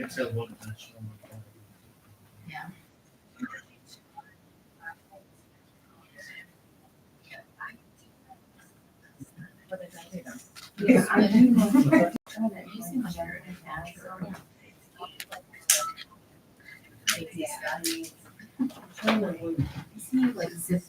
Yeah. What did I do then? Yeah, I do know. You seem like you're a natural. Crazy stuff. You seem like zip.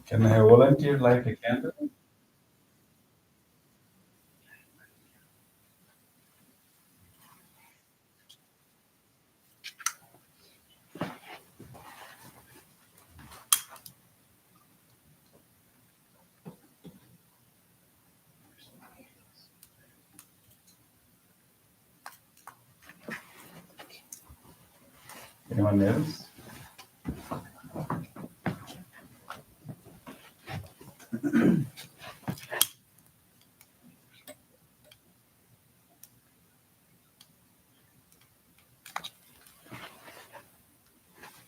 Can I volunteer light a candle? Anyone else?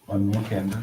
One more candle.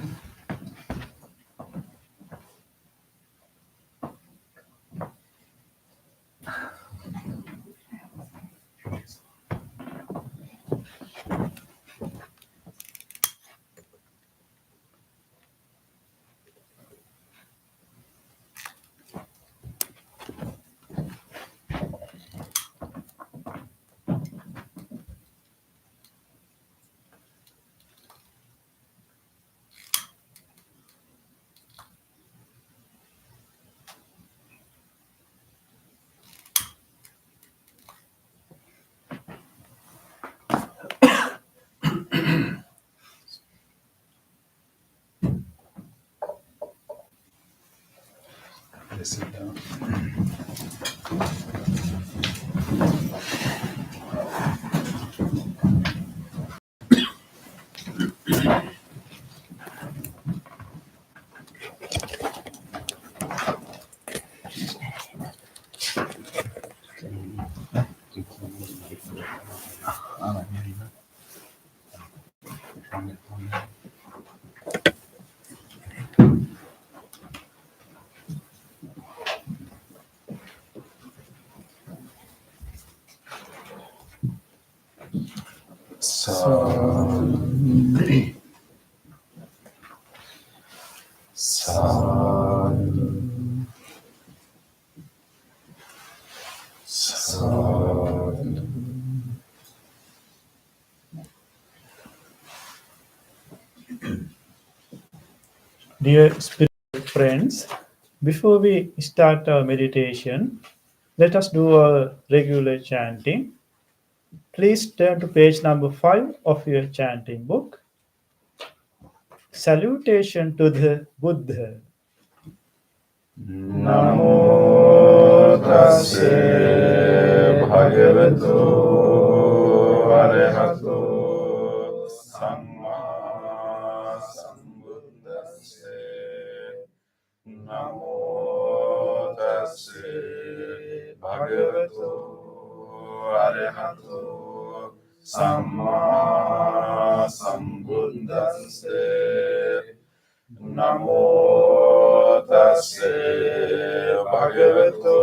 Let's sit down. Dear spiritual friends, before we start our meditation, let us do a regular chanting. Please turn to page number 5 of your chanting book. Salutation to the Buddha. Namo tassa bhagavato arahato samma sambuddhassa. Namo tassa bhagavato arahato samma sambuddhassa. Namo tassa bhagavato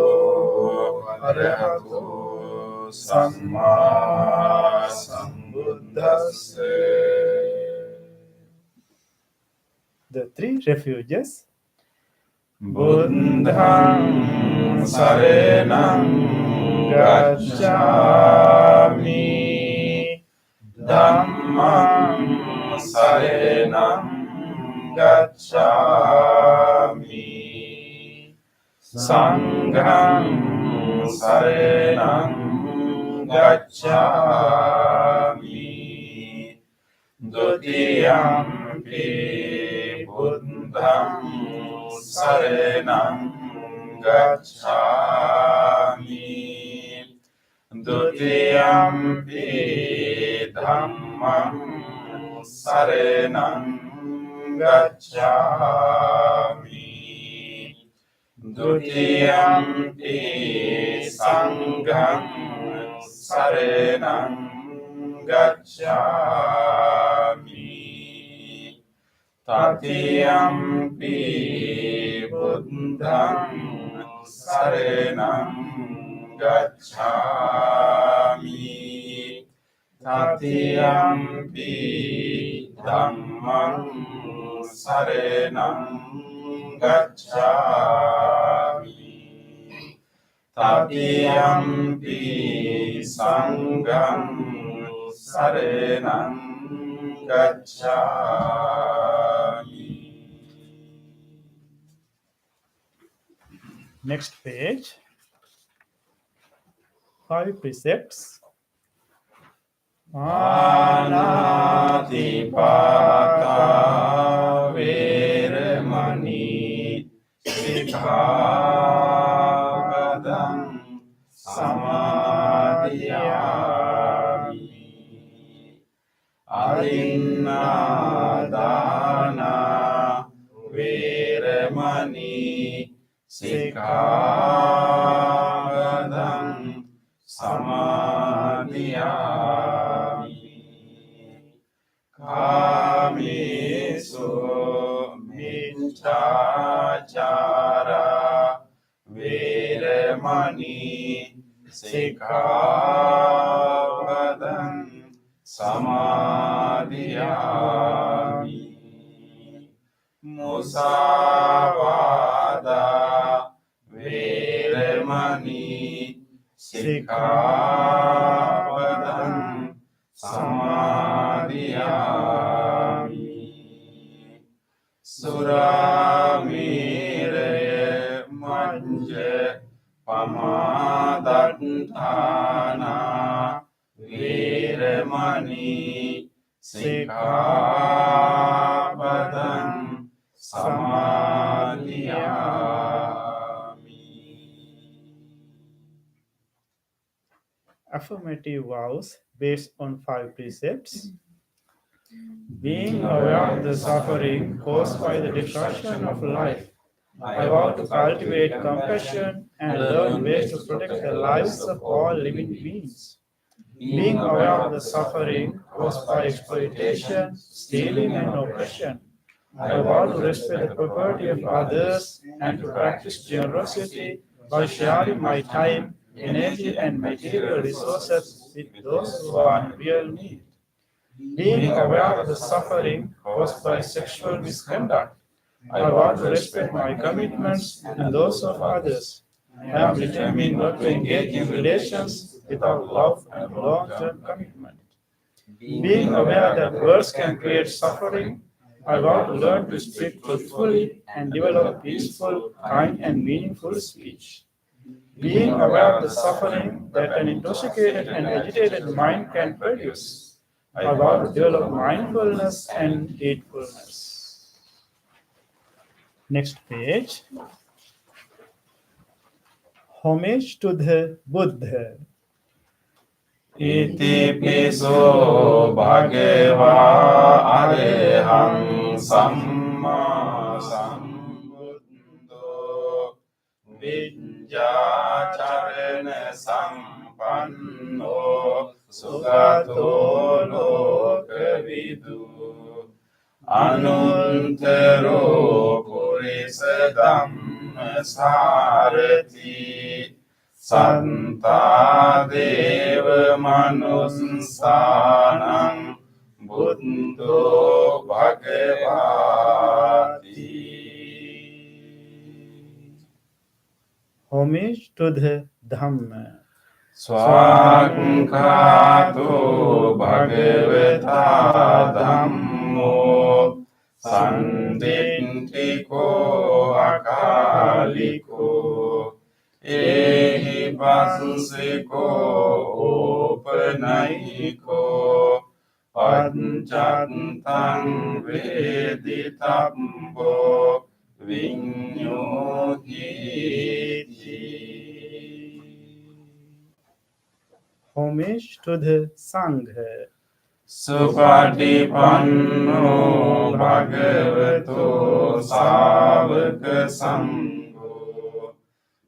arahato samma sambuddhassa. The three refuges. Buddhang saranang gacchami, Dhammang saranang gacchami, Sanghang saranang gacchami, Dutiyampi Buddhang saranang gacchami, Dutiyampi Dhammang saranang gacchami, Dutiyampi Sanghang saranang gacchami, Tatiyampi Buddhang saranang gacchami, Tatiyampi Dhammang saranang gacchami, Tatiyampi Sanghang saranang gacchami. Next page. 5 precepts. Anatipata veramani sikkhapadang samadhiyami, adinna veramani sikkhapadang samadhiyami, kamesu miccācara veramani sikkhapadang samadhiyami, musāvāda veramani sikkhapadang samadhiyami, suramiraya majja pamadatthāna veramani sikkhapadang samadhiyami. Affirmative vows based on 5 precepts. Being aware of the suffering caused by the destruction of life, I vow to cultivate compassion and learn ways to protect the lives of all living beings. Being aware of the suffering caused by exploitation, stealing, and oppression, I vow to respect the property of others and to practice generosity by sharing my time, energy, and material resources with those who are in real need. Being aware of the suffering caused by sexual misconduct, I vow to respect my commitments and those of others. I am determined not to engage in relations without love and long-term commitment. Being aware that words can create suffering, I vow to learn to speak truthfully and develop peaceful, kind, and meaningful speech. Being aware of the suffering that an intoxicated and agitated mind can produce, I vow to develop mindfulness and heedfulness. Next page. Homage to the Buddha. ඉතිපිසෝ භගවා අරහං සම්මා සම්බුද්ධෝ විඤ්ඤාචරණ සම්පන්නෝ සුගතෝ ලෝකවිදු අනුත්තරෝ පුරිස ධම්මසාරති සන්තා දේව මනුස්සානං බුද්ධෝ භගවාති. Homage to the Dhamma. ස්වාක්ඛාතෝ භගවතා ධම්මෝ සම්දිට්ඨිකෝ අකාලිකෝ එහි පස්සිකෝ ඕපනයිකෝ පංචත්තං වේදිතබ්බෝ විඤ්ඤෝහිති. Homage to the Sangha. සුපටිපන්නෝ භගවතෝ සාවක සංඝෝ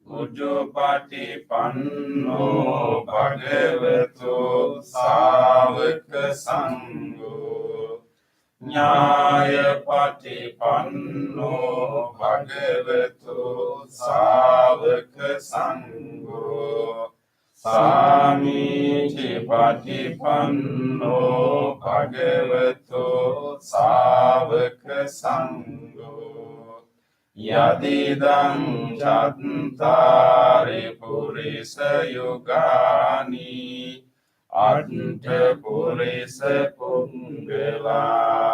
උජ්ජපටිපන්නෝ භගවතෝ සාවක සංඝෝ ඥායපටිපන්නෝ භගවතෝ සාවක සංඝෝ සාමීචි පටිපන්නෝ භගවතෝ සාවක සංඝෝ යදිදං චත්තාරි පුරිස යුගානි අට්ඨ පුරිස පුංගලා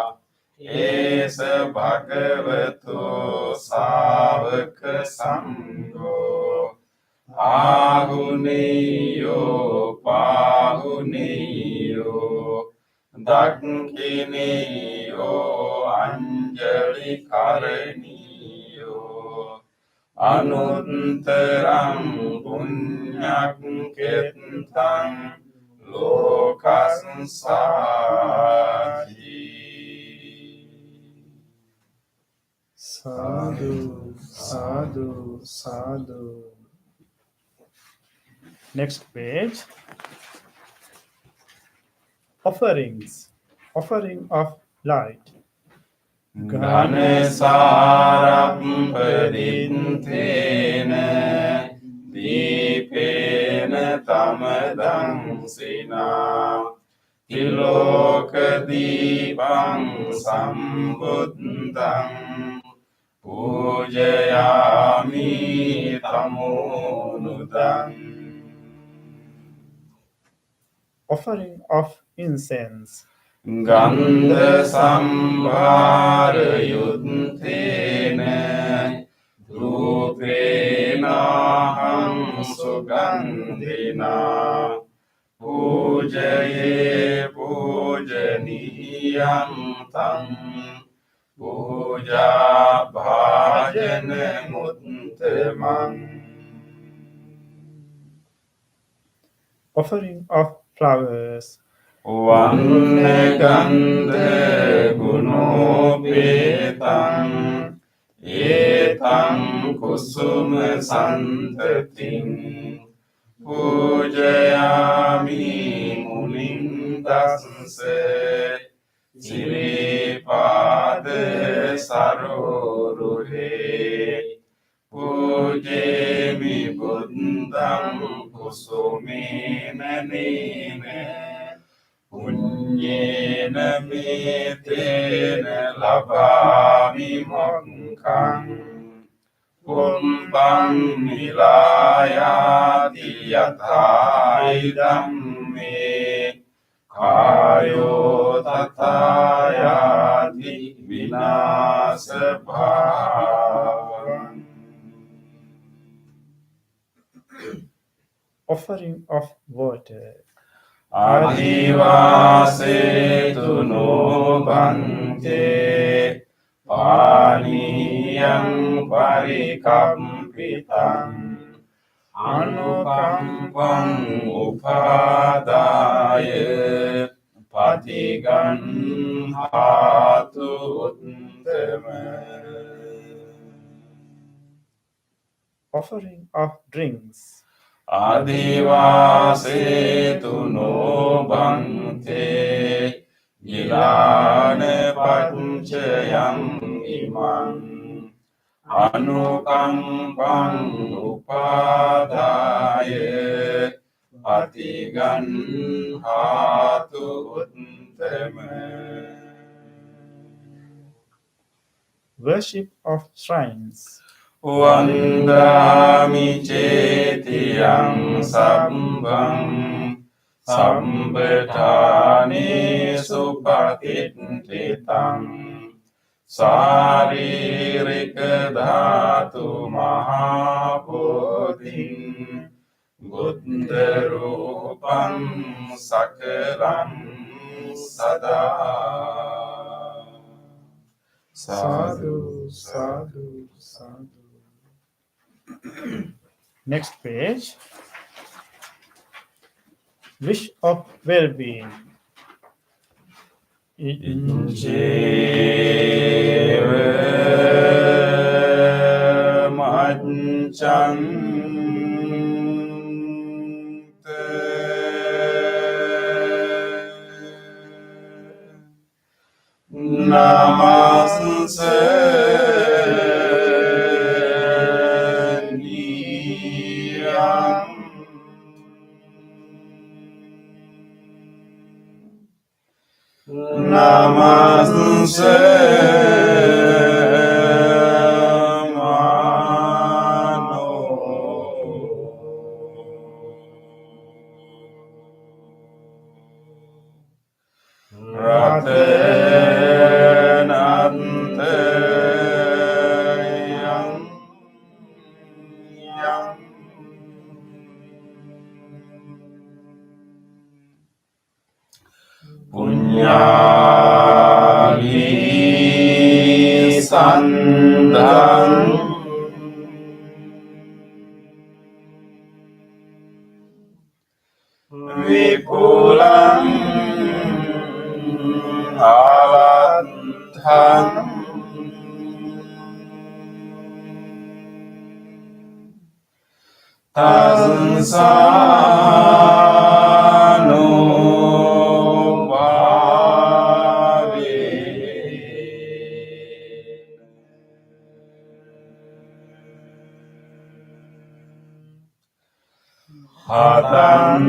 ඒස භගවතෝ සාවක සංඝෝ ආහුනේයෝ පාහුනේයෝ දක්ඛිනේයෝ අංජලි කරණීයෝ අනුත්තරං පුඤ්ඤක්ඛෙත්තං ලෝකසංසාරි. Sadhu, sadhu, sadhu. Next page. Offerings. Offering of light. ඝනසාරම්පදිත්තේන දීපේන තමදංසිනා තිලෝක දීපං සම්බුද්ධං පූජයාමි තමෝනුදං. Offering of incense. ගන්ධ සම්භාර යුත්තේන රූපේනහං සුගන්ධිනා පූජයේ පූජනීයං තං පූජා භාජන මුත්තමං. Offering of flowers. වන්න ගන්ධ ගුණෝපේතං ඒතං කුසුම සන්තතින් පූජයාමි මුනිං දස්ස සිරිපාද සරෝරුහේ පූජේමි බුද්ධං කුසුමේන නේන පුඤ්ඤ පුඤ්ඤේන මේතේන ලබාමි මොක්ඛං පුම්බං නිලායාති යථායි ධම්මේ කායෝ තථායාති විනාශ භාවං. Offering of water. ආදිවාසේතු නොබන්තේ පානීයං පරිකම්පිතං අනුකම්පං උපාදාය පටිගන්හාතු උත්තම. Offering of drinks. ආදිවාසේතු නොබන්තේ ගිලාන පච්චයං ඉමං අනුකම්පං උපාදාය පටිගන්හාතු උත්තම. Worship of shrines. වන්දාමි චේතියං සම්බං සම්බඨානේසු පතිට්ඨිතං ශාරීරික ධාතු මහා බෝධින් බුද්ධ රූපං සකලං සදා. Sadhu, sadhu, sadhu. Next page. Wish of well-being. ඉච්ඡේව මච්ඡන්ත නමස්ස නියං නමස්ස පුඤ්ඤාලි සන්ධං විපුලං ආවත්තං තංසානෝ හතන්ත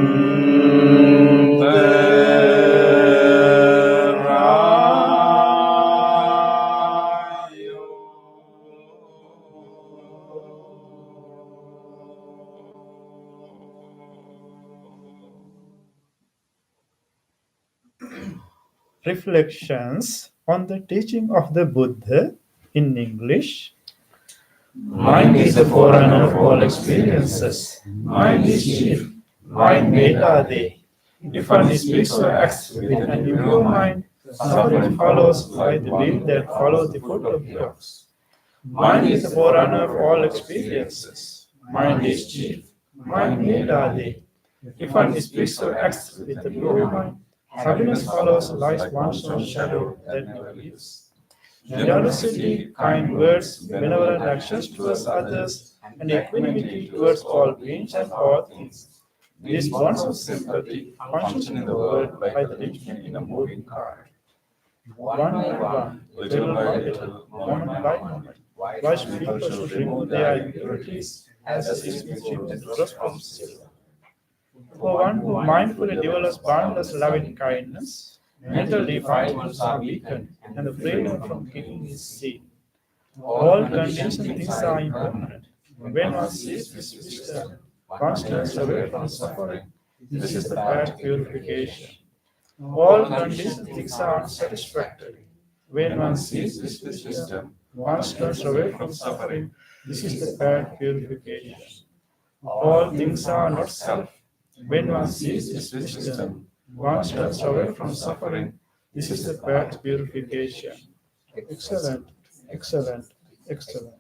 Reflections on the teaching of the Buddha in English. Mind is the forerunner of all experiences. Mind is chief. Mind made are they. If one speaks or acts with an impure mind, suffering follows by the will that follows the foot of the ox. Mind is the forerunner of all experiences. Mind is chief. Mind made are they. If one speaks or acts with a pure mind, happiness follows like one's own shadow that never leaves. Generosity, kind words, benevolent actions towards others, and equanimity towards all beings and all things. These bonds of sympathy function in the world like the engine in a moving car. One by one, little by little, moment by moment, wise people should remove their impurities as is mentioned in the response. For one who mindfully develops boundless loving kindness, mental defilements are weakened, and the freedom from killing is seen. All conditioned things are impermanent. When one sees this wisdom, one turns away from suffering. This is the path to purification. All conditioned things are unsatisfactory. When one sees this wisdom, one turns away from suffering. This is the path to purification. All things are not self. When one sees this wisdom, one turns away from suffering. This is the path to purification. Excellent, excellent, excellent.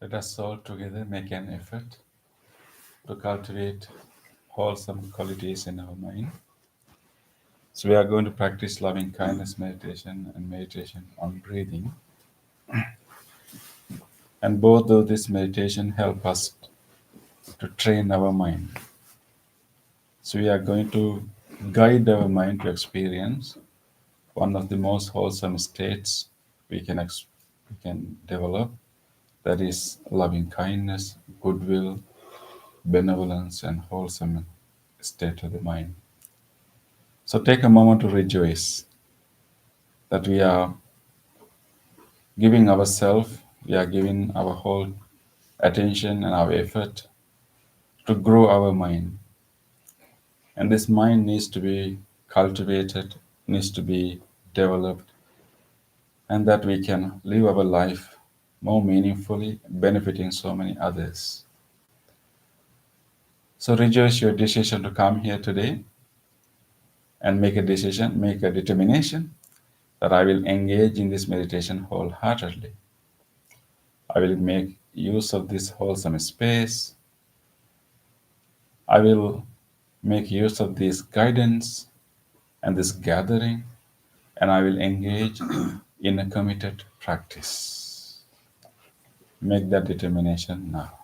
Let us all together make an effort to cultivate wholesome qualities in our mind. So we are going to practice loving kindness meditation and meditation on breathing. And both of this meditation help us to train our mind. So we are going to guide our mind to experience one of the most wholesome states we can develop, that is loving kindness, goodwill, benevolence, and wholesome state of the mind. So take a moment to rejoice that we are giving ourselves, we are giving our whole attention and our effort to grow our mind. And this mind needs to be cultivated, needs to be developed, and that we can live our life more meaningfully, benefiting so many others. So rejoice your decision to come here today and make a decision, make a determination that I will engage in this meditation wholeheartedly. I will make use of this wholesome space. I will make use of this guidance and this gathering, and I will engage in a committed practice. Make that determination now.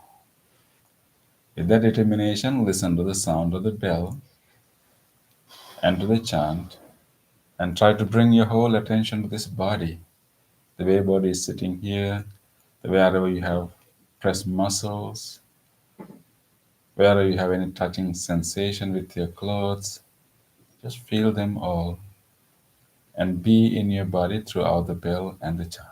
With that determination, listen to the sound of the bell and to the chant, and try to bring your whole attention to this body. The way body is sitting here, wherever you have pressed muscles, wherever you have any touching sensation with your clothes, just feel them all and be in your body throughout the bell and the chant.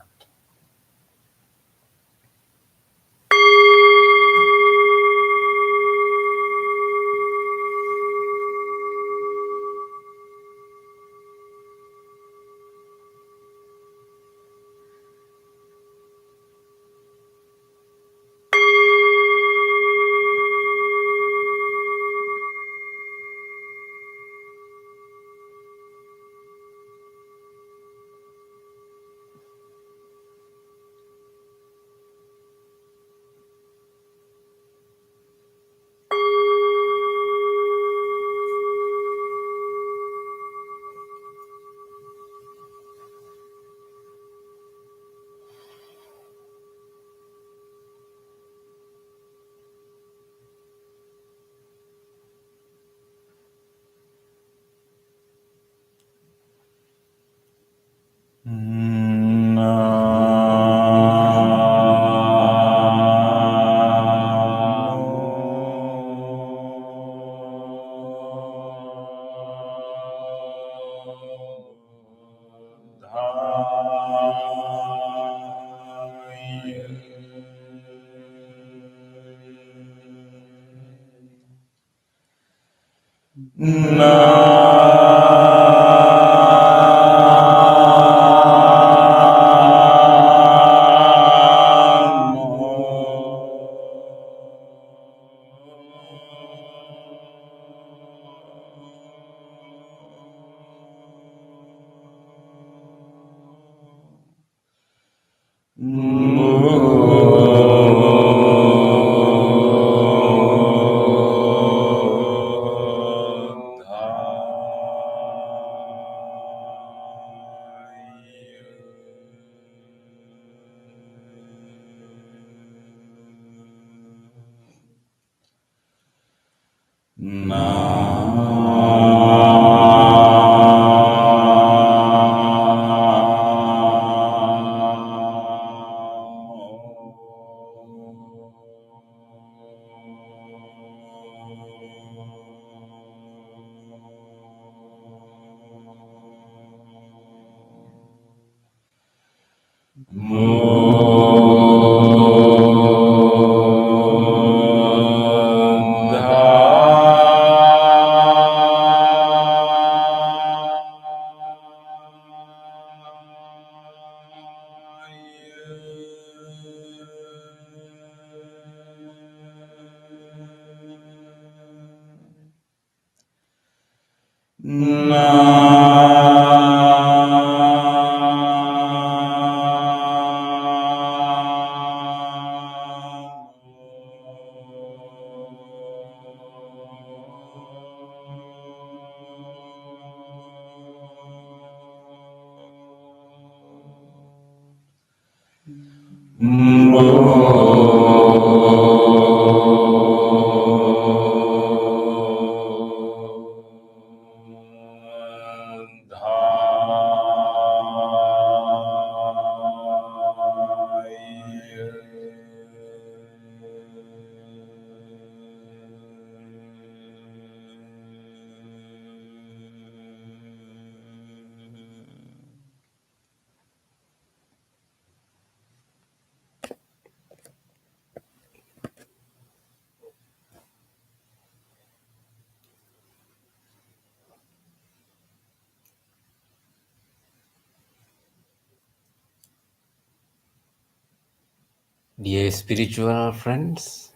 Dear spiritual friends,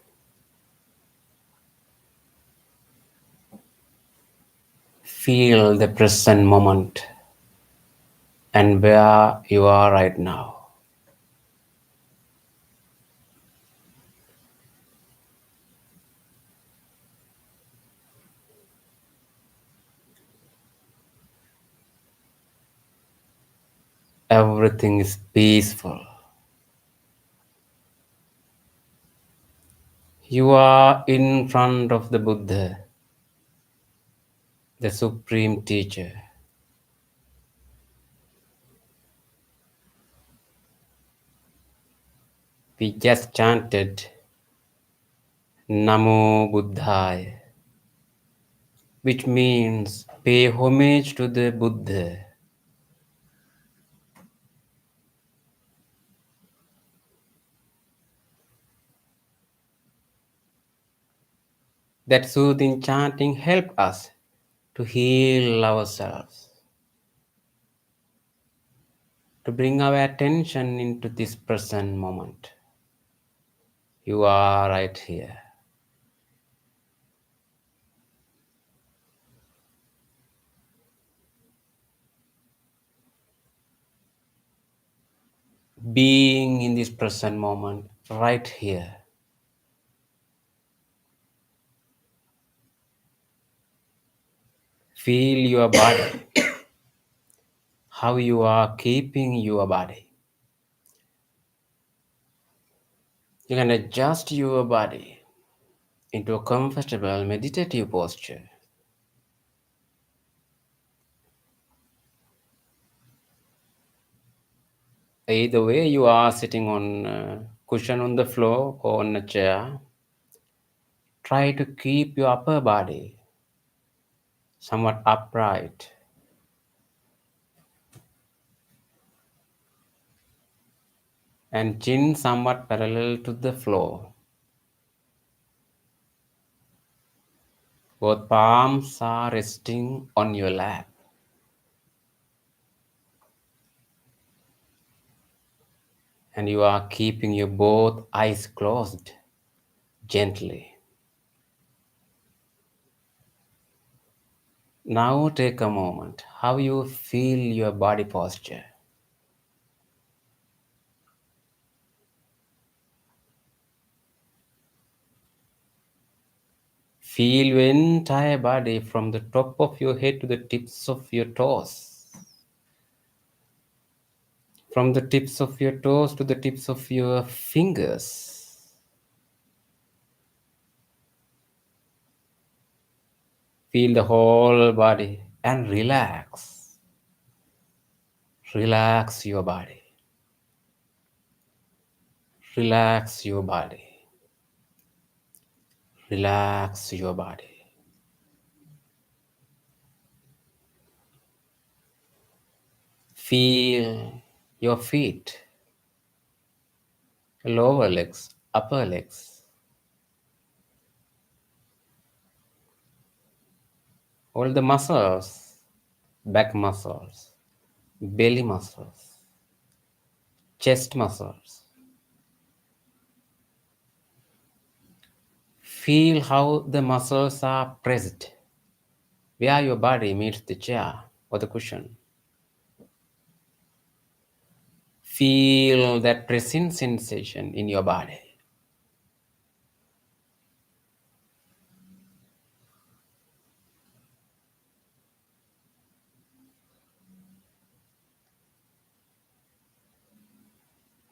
feel the present moment and where you are right now. Everything is peaceful. You are in front of the Buddha, the supreme teacher. We just chanted Namo Buddhaya, which means pay homage to the Buddha. That soothing chanting helps us to heal ourselves, to bring our attention into this present moment. You are right here. Being in this present moment, right here. Feel your body, how you are keeping your body. You can adjust your body into a comfortable meditative posture. Either way, you are sitting on a cushion on the floor or on a chair. Try to keep your upper body somewhat upright. And chin somewhat parallel to the floor. Both palms are resting on your lap. And you are keeping your both eyes closed gently. Now take a moment. How you feel your body posture? Feel your entire body from the top of your head to the tips of your toes. From the tips of your toes to the tips of your fingers. Feel the whole body and relax. Relax your body. Relax your body. Relax your body. Feel your feet, lower legs, upper legs, all the muscles, back muscles, belly muscles, chest muscles. Feel how the muscles are pressed where your body meets the chair or the cushion. Feel that pressing sensation in your body.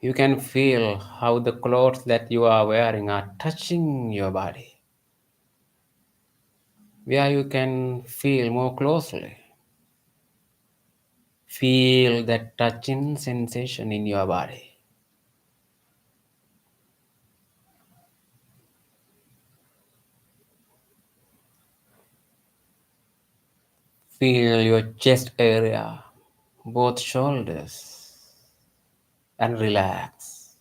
You can feel how the clothes that you are wearing are touching your body, where you can feel more closely. Feel that touching sensation in your body. Feel your chest area, both shoulders, and relax.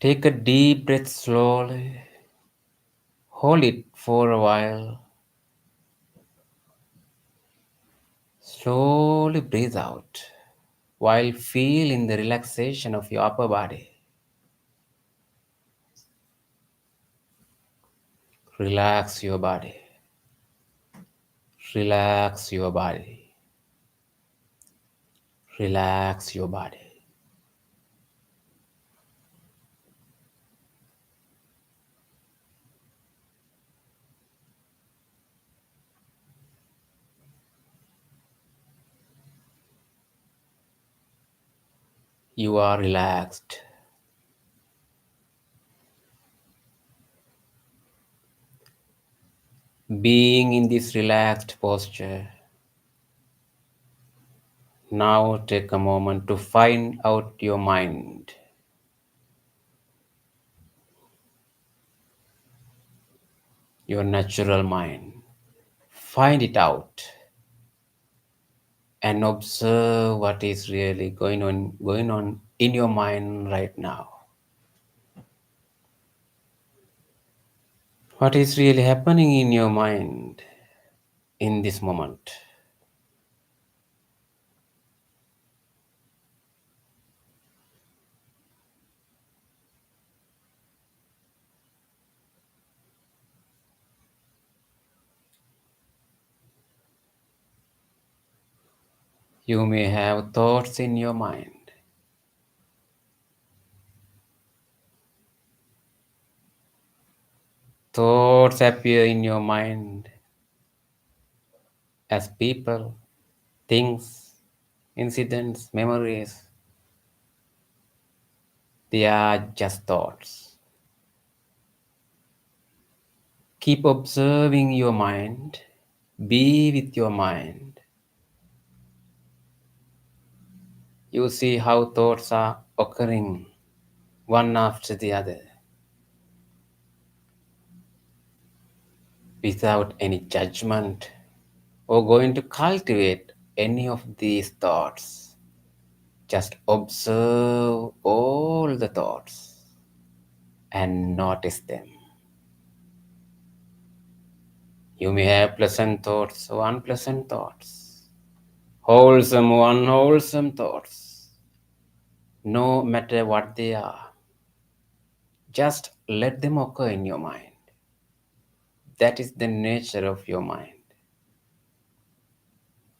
Take a deep breath slowly. Hold it for a while. Slowly breathe out while feeling the relaxation of your upper body. Relax your body. Relax your body. Relax your body. You are relaxed. Being in this relaxed posture, now take a moment to find out your mind. Your natural mind. Find it out and observe what is really going on in your mind right now. What is really happening in your mind in this moment? You may have thoughts in your mind. Thoughts appear in your mind as people, things, incidents, memories. They are just thoughts. Keep observing your mind. Be with your mind. You see how thoughts are occurring one after the other without any judgment or going to cultivate any of these thoughts. Just observe all the thoughts and notice them. You may have pleasant thoughts or unpleasant thoughts, wholesome or unwholesome thoughts. No matter what they are, just let them occur in your mind. That is the nature of your mind.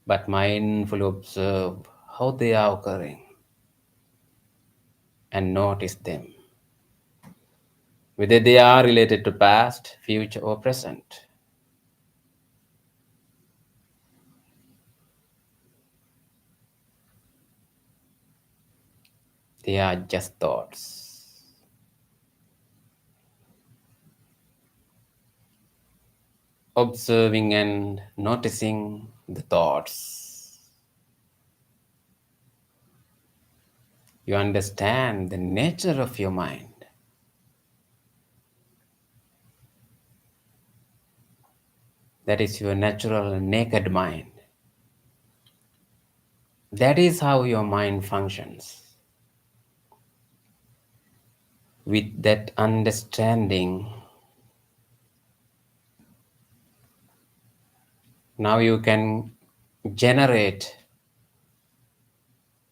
But mindfully observe how they are occurring and notice them, whether they are related to past, future, or present. They are just thoughts. observing and noticing the thoughts. You understand the nature of your mind. That is your natural naked mind. That is how your mind functions. With that understanding, now you can generate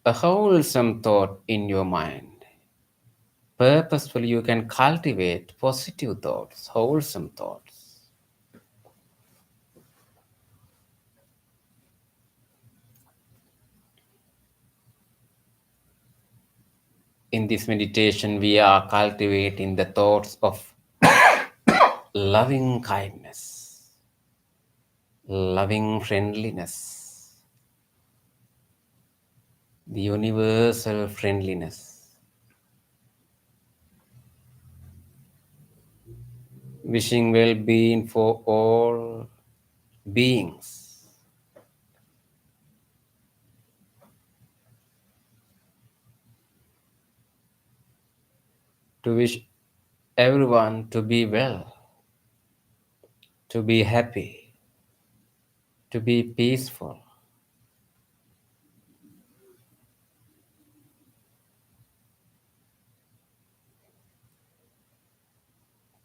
a wholesome thought in your mind. Purposefully, you can cultivate positive thoughts, wholesome thoughts. In this meditation, we are cultivating the thoughts of loving kindness, loving friendliness, the universal friendliness, wishing well being for all beings. To wish everyone to be well, to be happy, to be peaceful.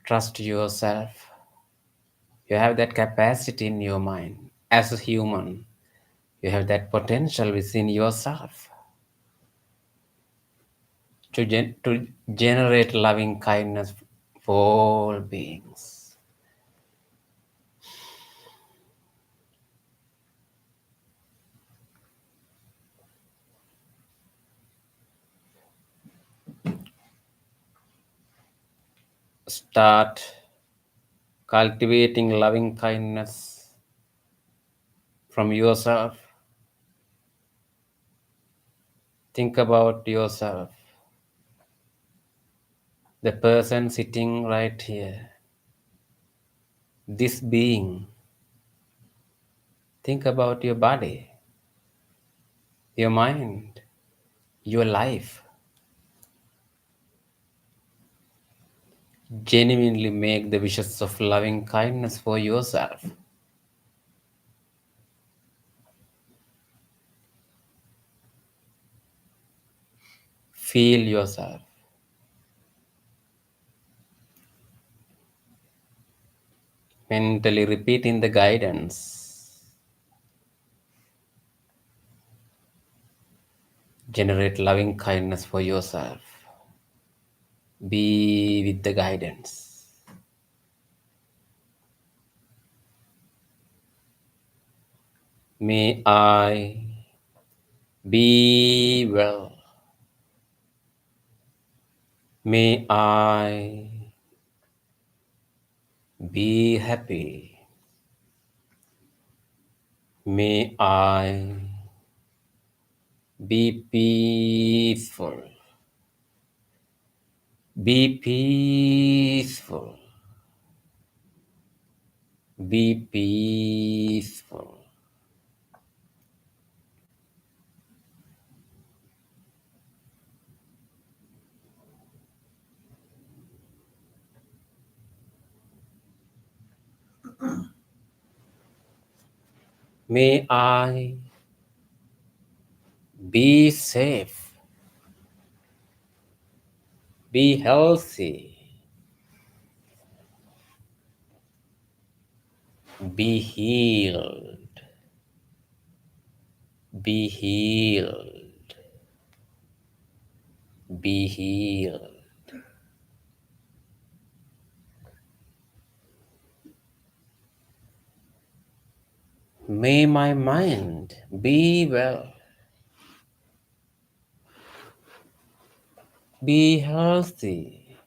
Trust yourself. You have that capacity in your mind. As a human, you have that potential within yourself to generate loving kindness for all beings. Start cultivating loving kindness from yourself. Think about yourself, the person sitting right here, this being. Think about your body, your mind, your life. Genuinely make the wishes of loving kindness for yourself. Feel yourself. Mentally repeating the guidance. Generate loving kindness for yourself. Be with the guidance. May I be well. May I be happy. May I be peaceful. Be peaceful. Be peaceful. May I be safe. Be healthy. Be healed. Be healed. Be healed. May my mind be well. Be healthy.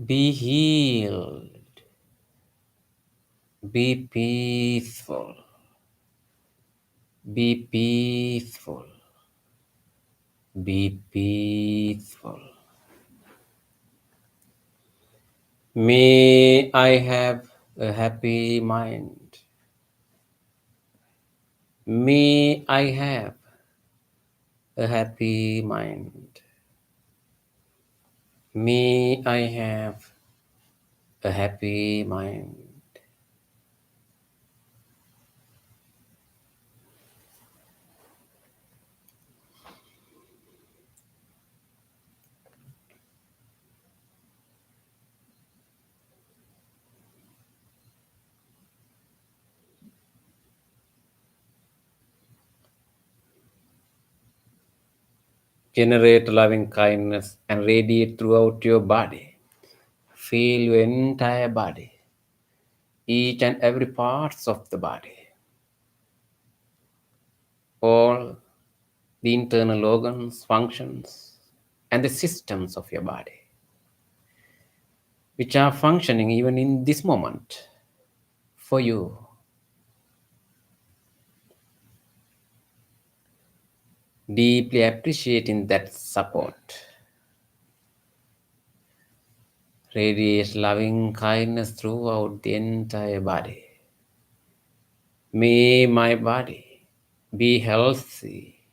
Be healed. Be peaceful. Be peaceful. Be peaceful. May I have a happy mind. May I have a happy mind. May I have a happy mind. Generate loving kindness and radiate throughout your body. Feel your entire body, each and every parts of the body, all the internal organs, functions, and the systems of your body, which are functioning even in this moment for you. Deeply appreciating that support. Radiate loving kindness throughout the entire body. May my body be healthy,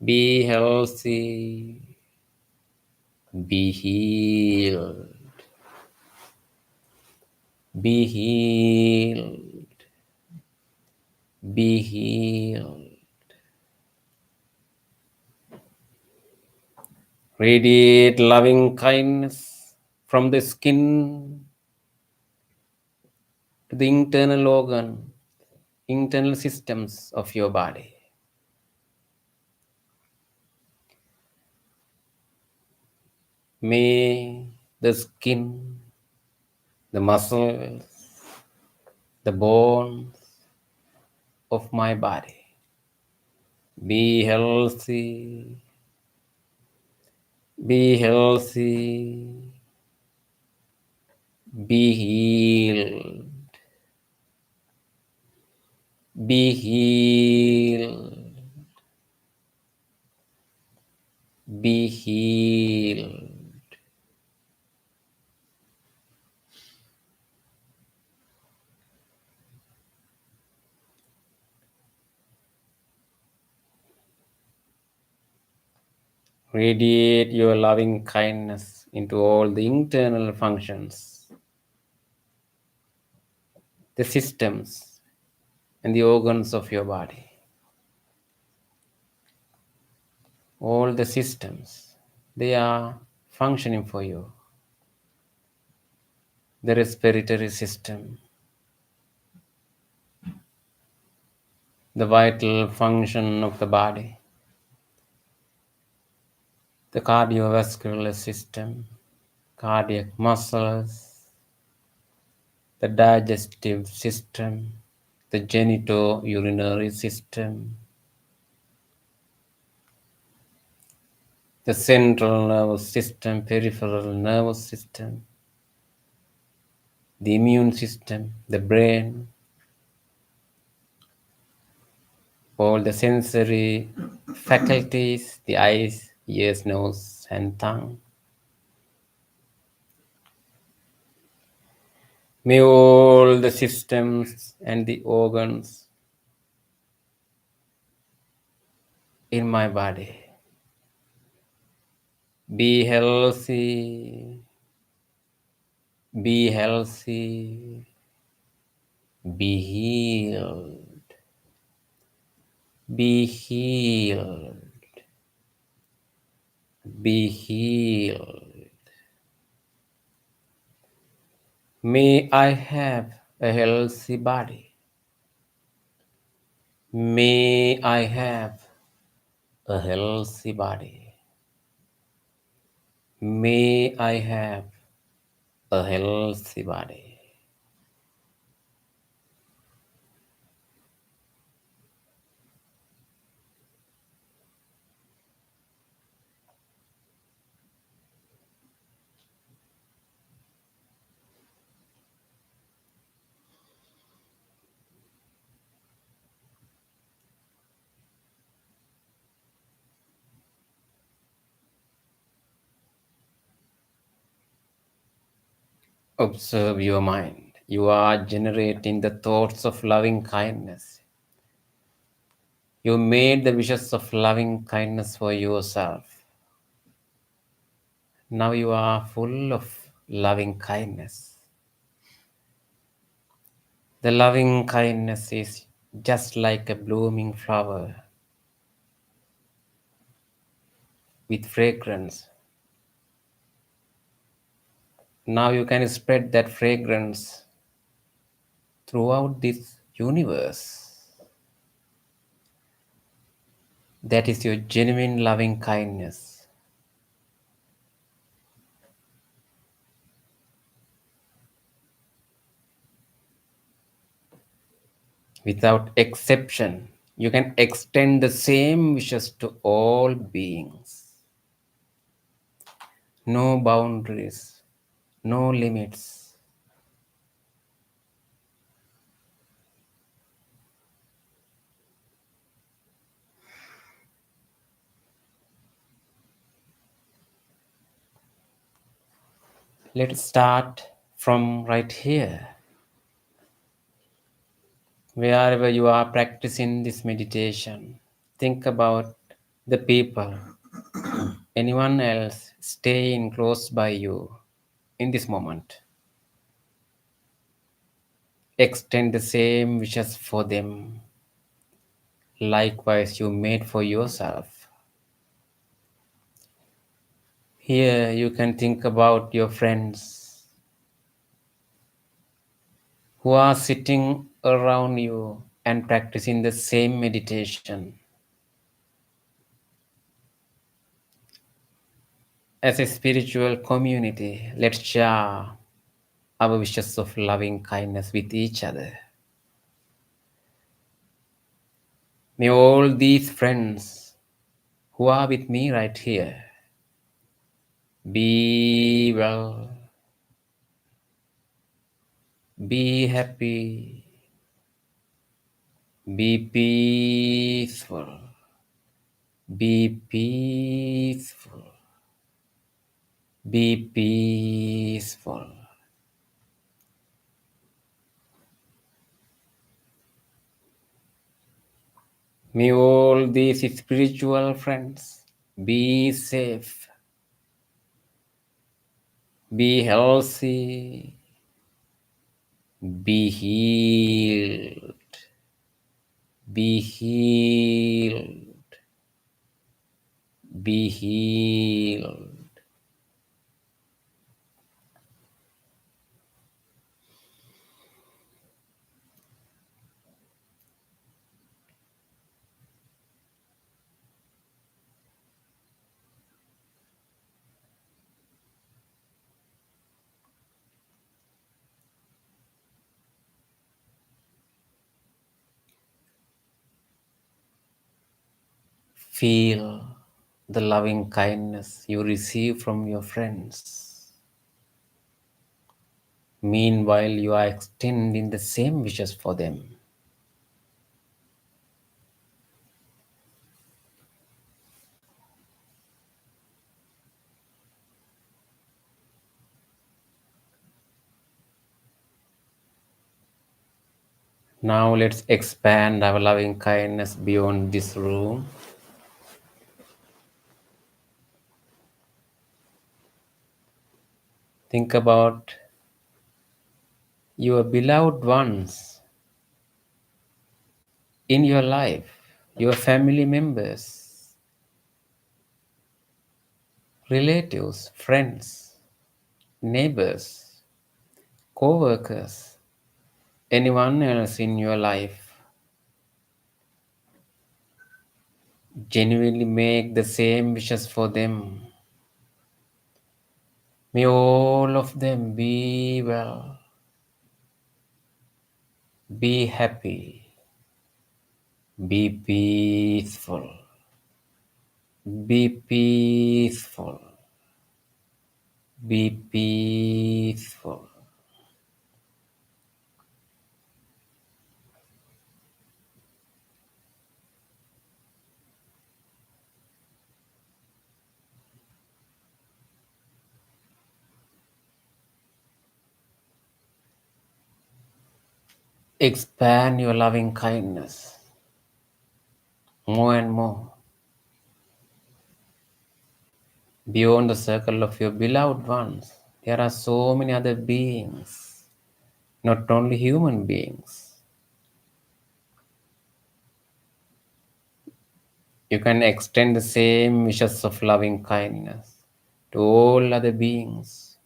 be healthy, be healed, be healed, be healed. Radiate loving kindness from the skin to the internal organ, internal systems of your body. May the skin, the muscles, the bones of my body be healthy, be healthy, be healed, be healed, be healed. Radiate your loving kindness into all the internal functions, the systems, and the organs of your body. All the systems, they are functioning for you. The respiratory system, the vital function of the body, the cardiovascular system, cardiac muscles, the digestive system, the genitourinary system, the central nervous system, peripheral nervous system, the immune system, the brain, all the sensory faculties, the eyes, ears, nose, and tongue. May all the systems and the organs in my body be healthy, be healthy, be healed, be healed, be healed. May I have a healthy body. May I have a healthy body. May I have a healthy body. Observe your mind. You are generating the thoughts of loving kindness. You made the wishes of loving kindness for yourself. Now you are full of loving kindness. The loving kindness is just like a blooming flower with fragrance. Now you can spread that fragrance throughout this universe. That is your genuine loving kindness. Without exception, you can extend the same wishes to all beings. No boundaries, no limits. Let's start from right here. Wherever you are practicing this meditation, think about the people, anyone else staying close by you in this moment. Extend the same wishes for them. Likewise, you made for yourself. Here, you can think about your friends who are sitting around you and practicing the same meditation. As a spiritual community, let's share our wishes of loving kindness with each other. May all these friends who are with me right here be well, be happy, be peaceful, be peaceful, be peaceful. May all these spiritual friends be safe, be healthy, be healed, be healed, be healed. Feel the loving kindness you receive from your friends. Meanwhile, you are extending the same wishes for them. Now let's expand our loving kindness beyond this room. Think about your beloved ones in your life, your family members, relatives, friends, neighbors, co-workers, anyone else in your life. Genuinely make the same wishes for them. May all of them be well, be happy, be peaceful, be peaceful, be peaceful. Expand your loving kindness more and more beyond the circle of your beloved ones. There are so many other beings, not only human beings. You can extend the same wishes of loving kindness to all other beings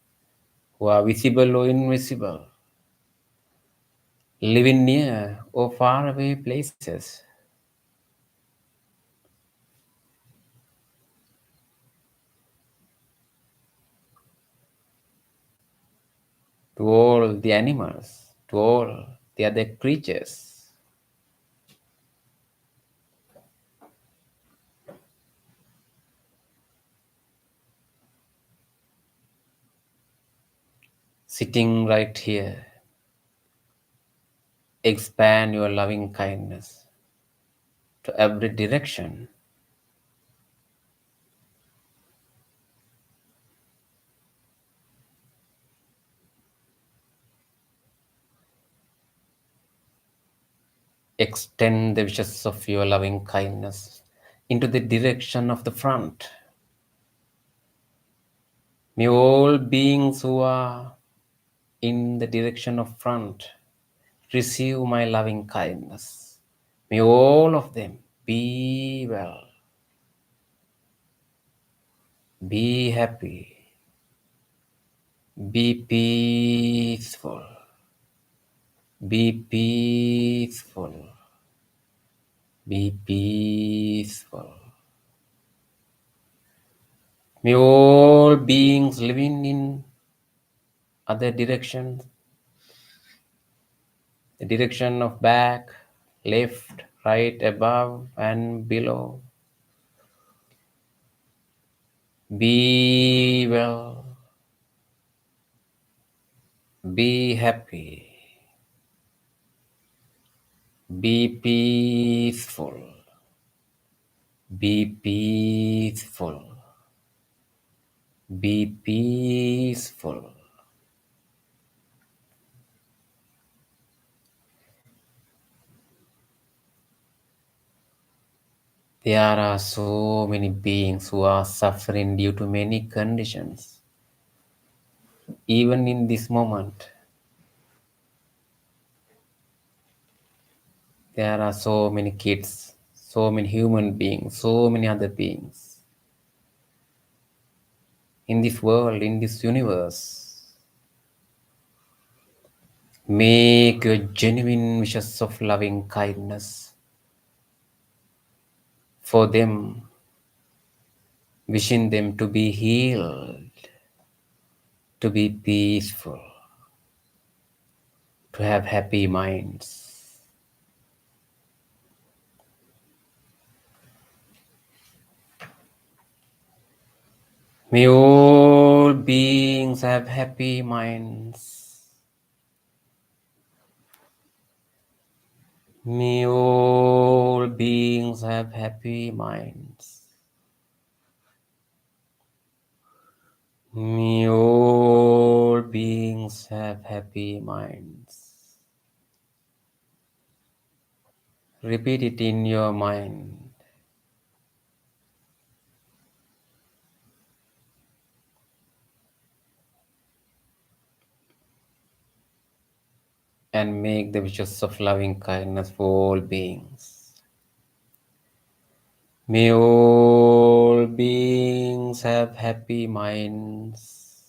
who are visible or invisible, living near or far away places. To all the animals, to all the other creatures. Sitting right here, expand your loving kindness to every direction. Extend the wishes of your loving kindness into the direction of the front. May all beings who are in the direction of front receive my loving kindness. May all of them be well, be happy, be peaceful, be peaceful, be peaceful. May all beings living in other directions, the direction of back, left, right, above and below, be well, be happy, be peaceful, be peaceful, be peaceful. There are so many beings who are suffering due to many conditions. Even in this moment, there are so many kids, so many human beings, so many other beings in this world, in this universe. Make your genuine wishes of loving kindness for them, wishing them to be healed, to be peaceful, to have happy minds. May all beings have happy minds. May all beings have happy minds. May all beings have happy minds. Repeat it in your mind. And make the wishes of loving kindness for all beings. May all beings have happy minds.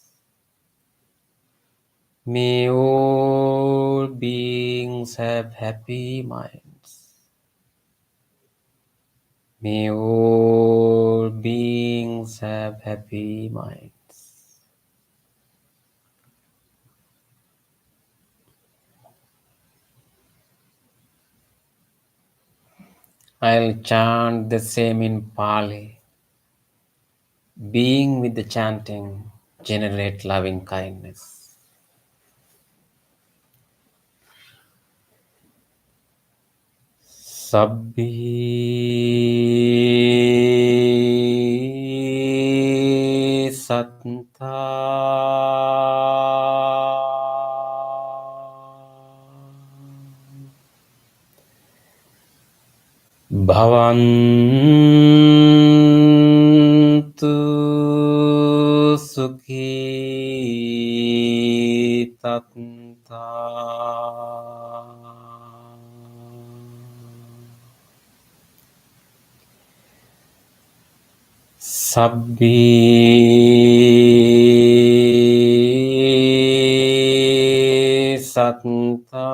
May all beings have happy minds. May all beings have happy minds. I'll chant the same in Pali. Being with the chanting, generate loving kindness. Sabbi Santa Bhavantu sukhi tatta. Sabbi satta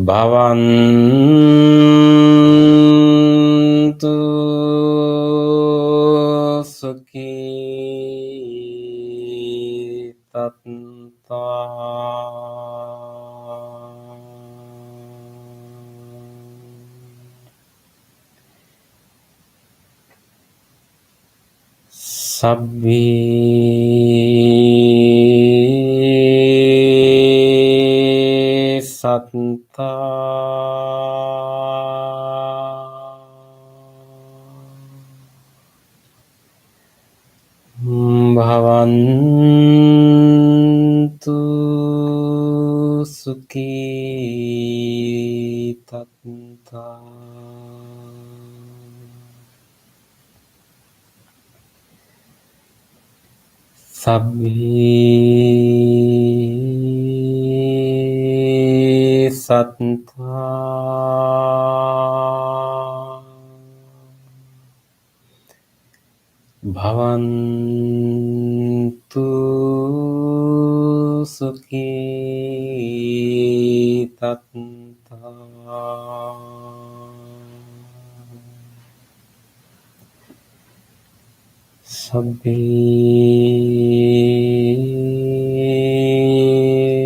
bhavantu sukhi tatta. Sabbi satta bhavantu sukhi tatta. Sabbi satta bhavantu sukhi tatta. Sabbi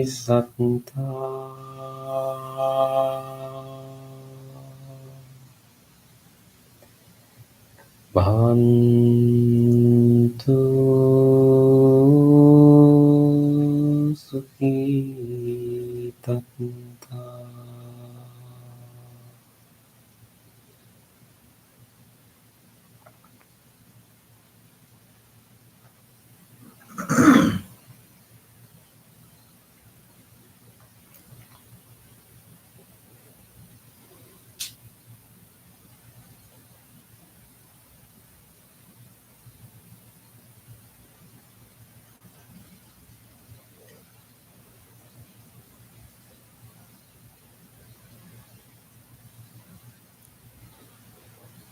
satta bhavantu sukhi tatta.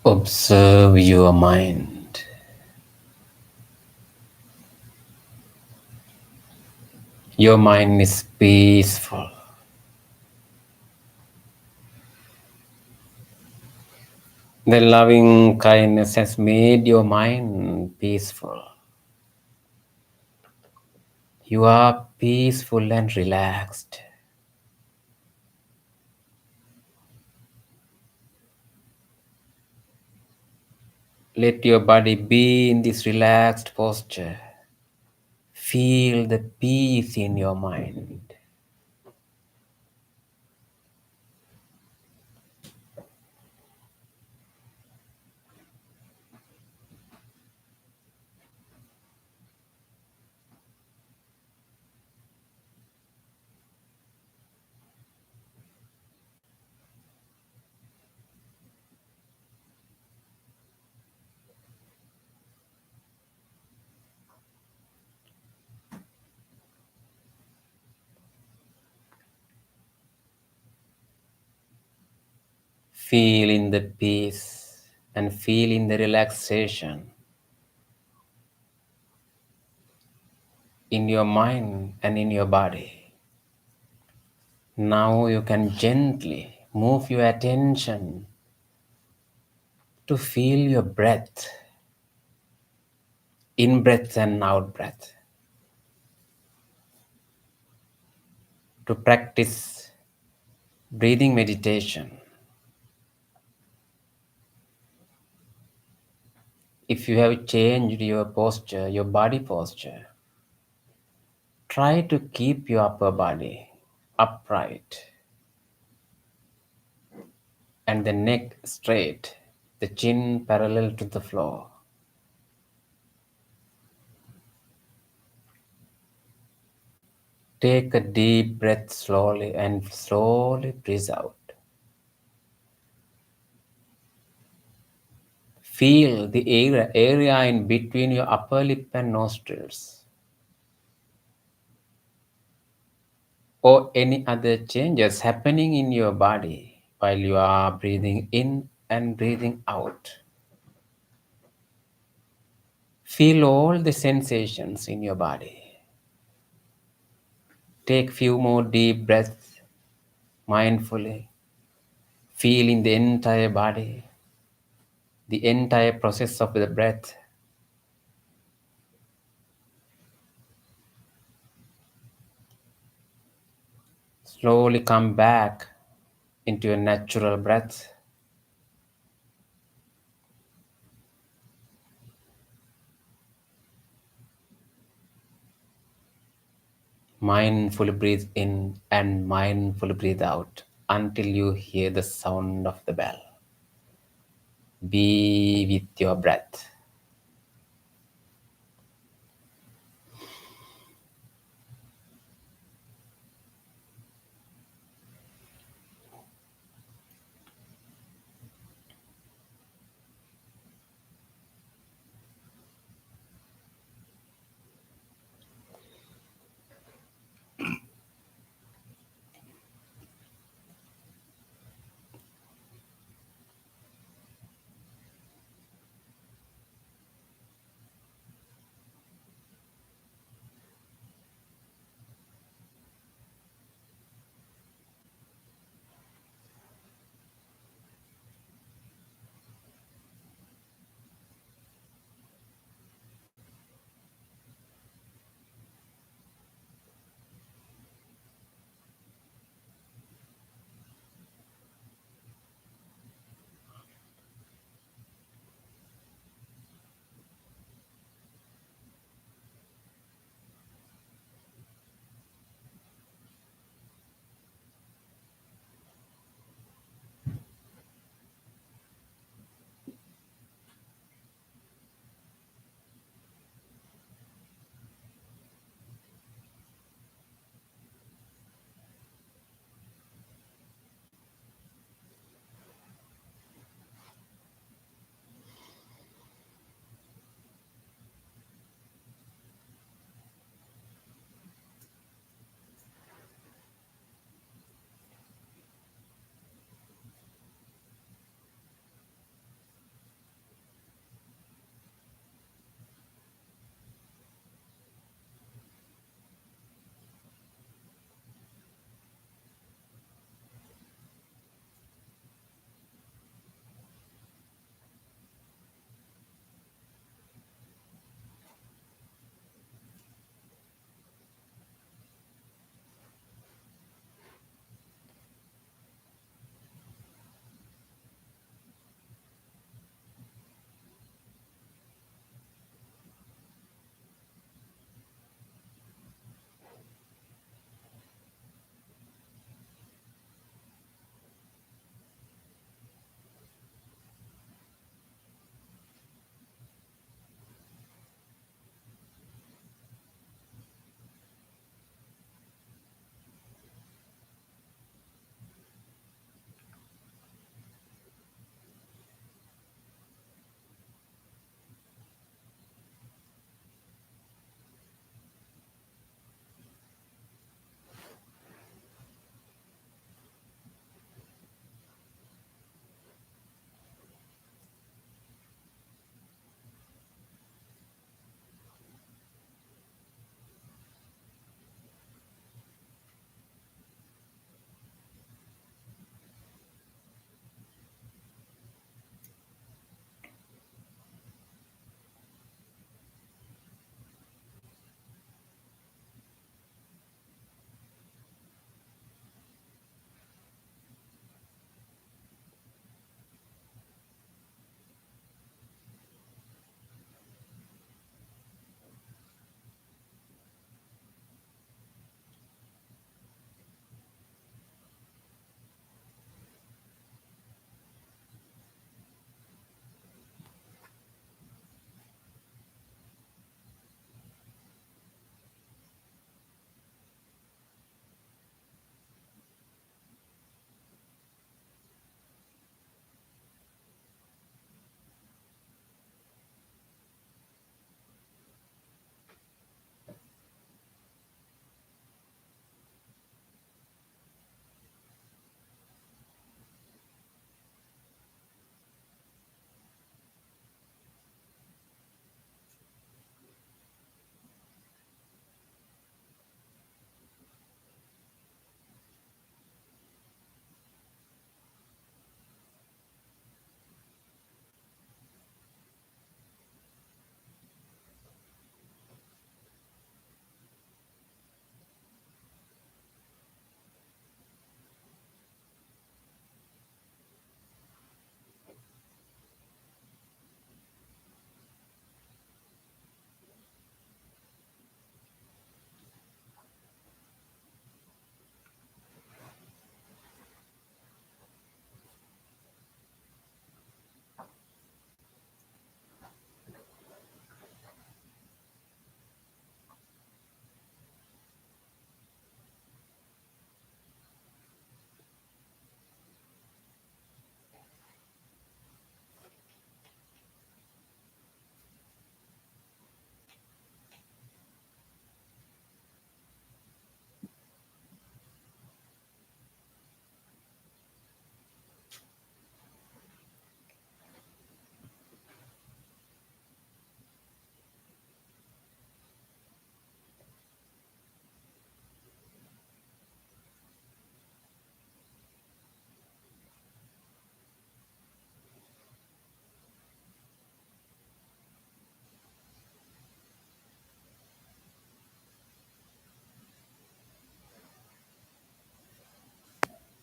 Observe your mind. Your mind is peaceful. The loving kindness has made your mind peaceful. You are peaceful and relaxed. Let your body be in this relaxed posture. Feel the peace in your mind. Feel in the peace and feel in the relaxation in your mind and in your body. Now you can gently move your attention to feel your breath, in breath and out breath. To practice breathing meditation. If you have changed your posture, your body posture, try to keep your upper body upright and the neck straight, the chin parallel to the floor. Take a deep breath slowly and slowly breathe out. Feel the area in between your upper lip and nostrils, or any other changes happening in your body while you are breathing in and breathing out. Feel all the sensations in your body. Take few more deep breaths mindfully, feeling the entire body, the entire process of the breath. Slowly come back into your natural breath. Mindfully breathe in and mindfully breathe out until you hear the sound of the bell. Be with your breath.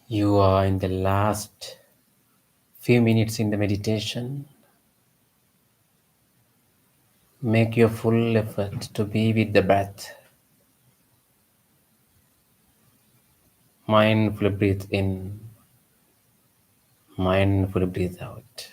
You are in the last few minutes in the meditation. Make your full effort to be with the breath. Mindfully breathe in, mindfully breathe out.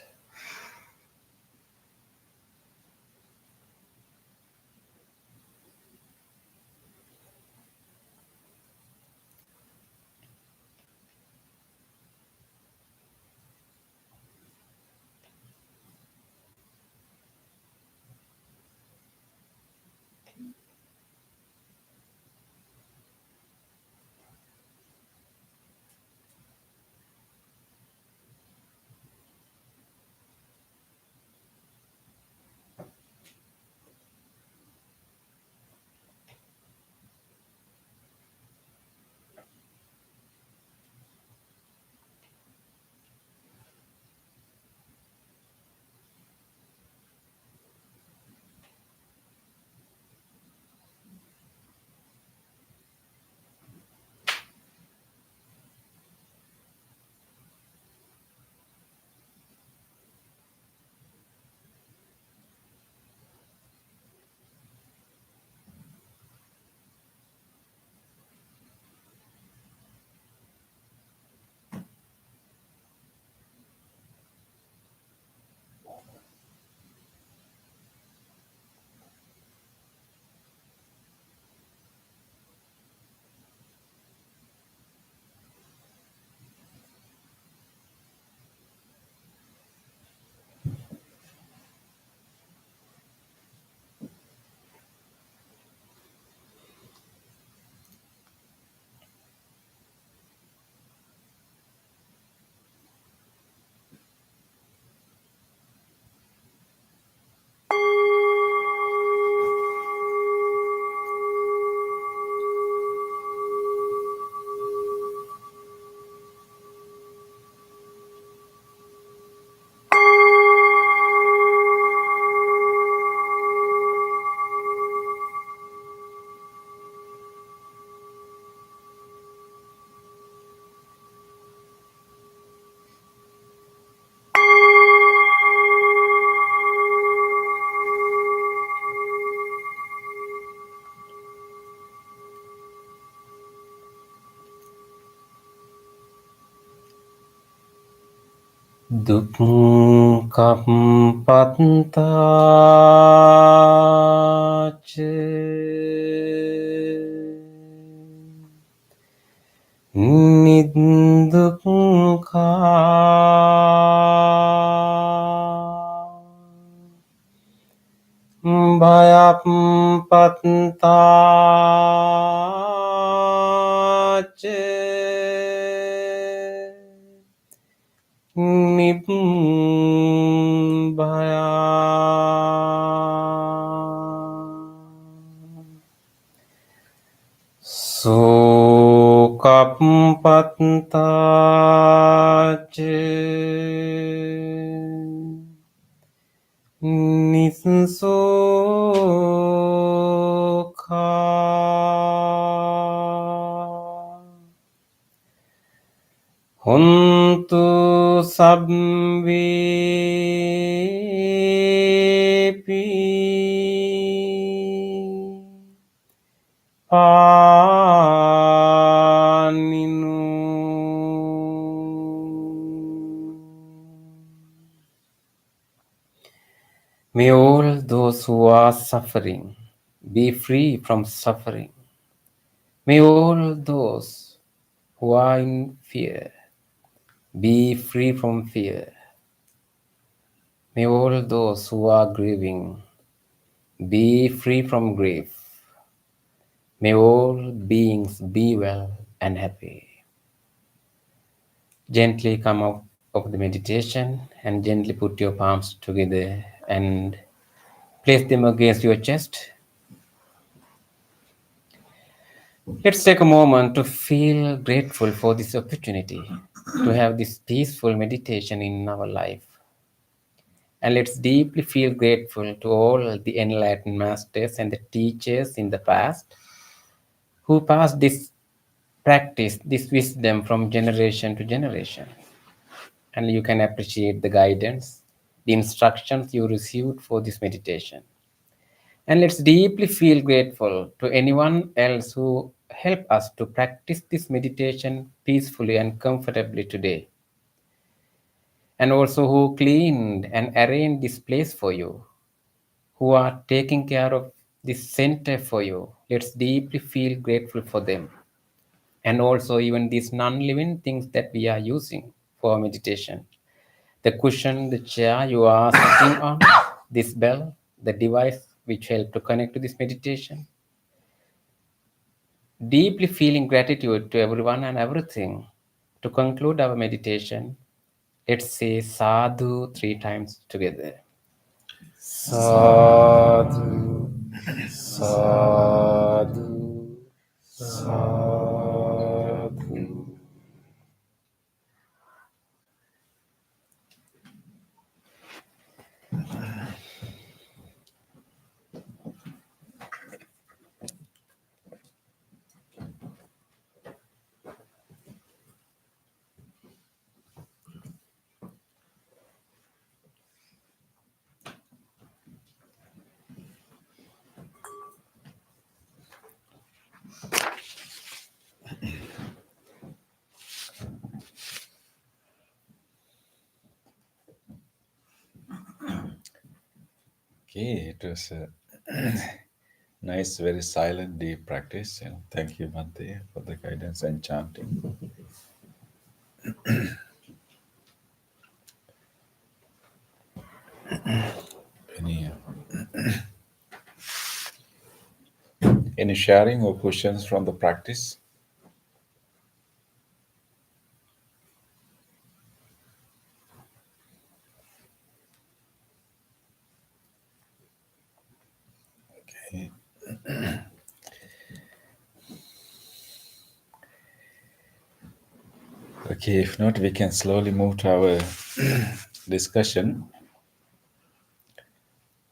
Dukkam pattāc nidukkha bhayam pattāc Nibbaya Sukappattac Nissukha Hontu sabbepi paninu. May all those who are suffering be free from suffering. May all those who are in fear be free from fear. May all those who are grieving be free from grief. May all beings be well and happy. Gently come out of the meditation and gently put your palms together and place them against your chest. Let's take a moment to feel grateful for this opportunity to have this peaceful meditation in our life. And let's deeply feel grateful to all the enlightened masters and the teachers in the past who passed this practice this wisdom from generation to generation, and you can appreciate the guidance, the instructions you received for this meditation. And let's deeply feel grateful to anyone else who helped us to practice this meditation peacefully and comfortably today, and also who cleaned and arranged this place for you, who are taking care of this center for you. Let's deeply feel grateful for them. And also, even these non living things that we are using for meditation, the cushion, the chair you are sitting on, this bell, the device which help to connect to this meditation. Deeply feeling gratitude to everyone and everything. To conclude our meditation, let's say sadhu 3 times together. Sadhu, sadhu, sadhu. Okay, it was a nice, very silent, deep practice. Thank you, Bhante, for the guidance and chanting. Any sharing or questions from the practice? Okay. Okay, if not, we can slowly move to our discussion.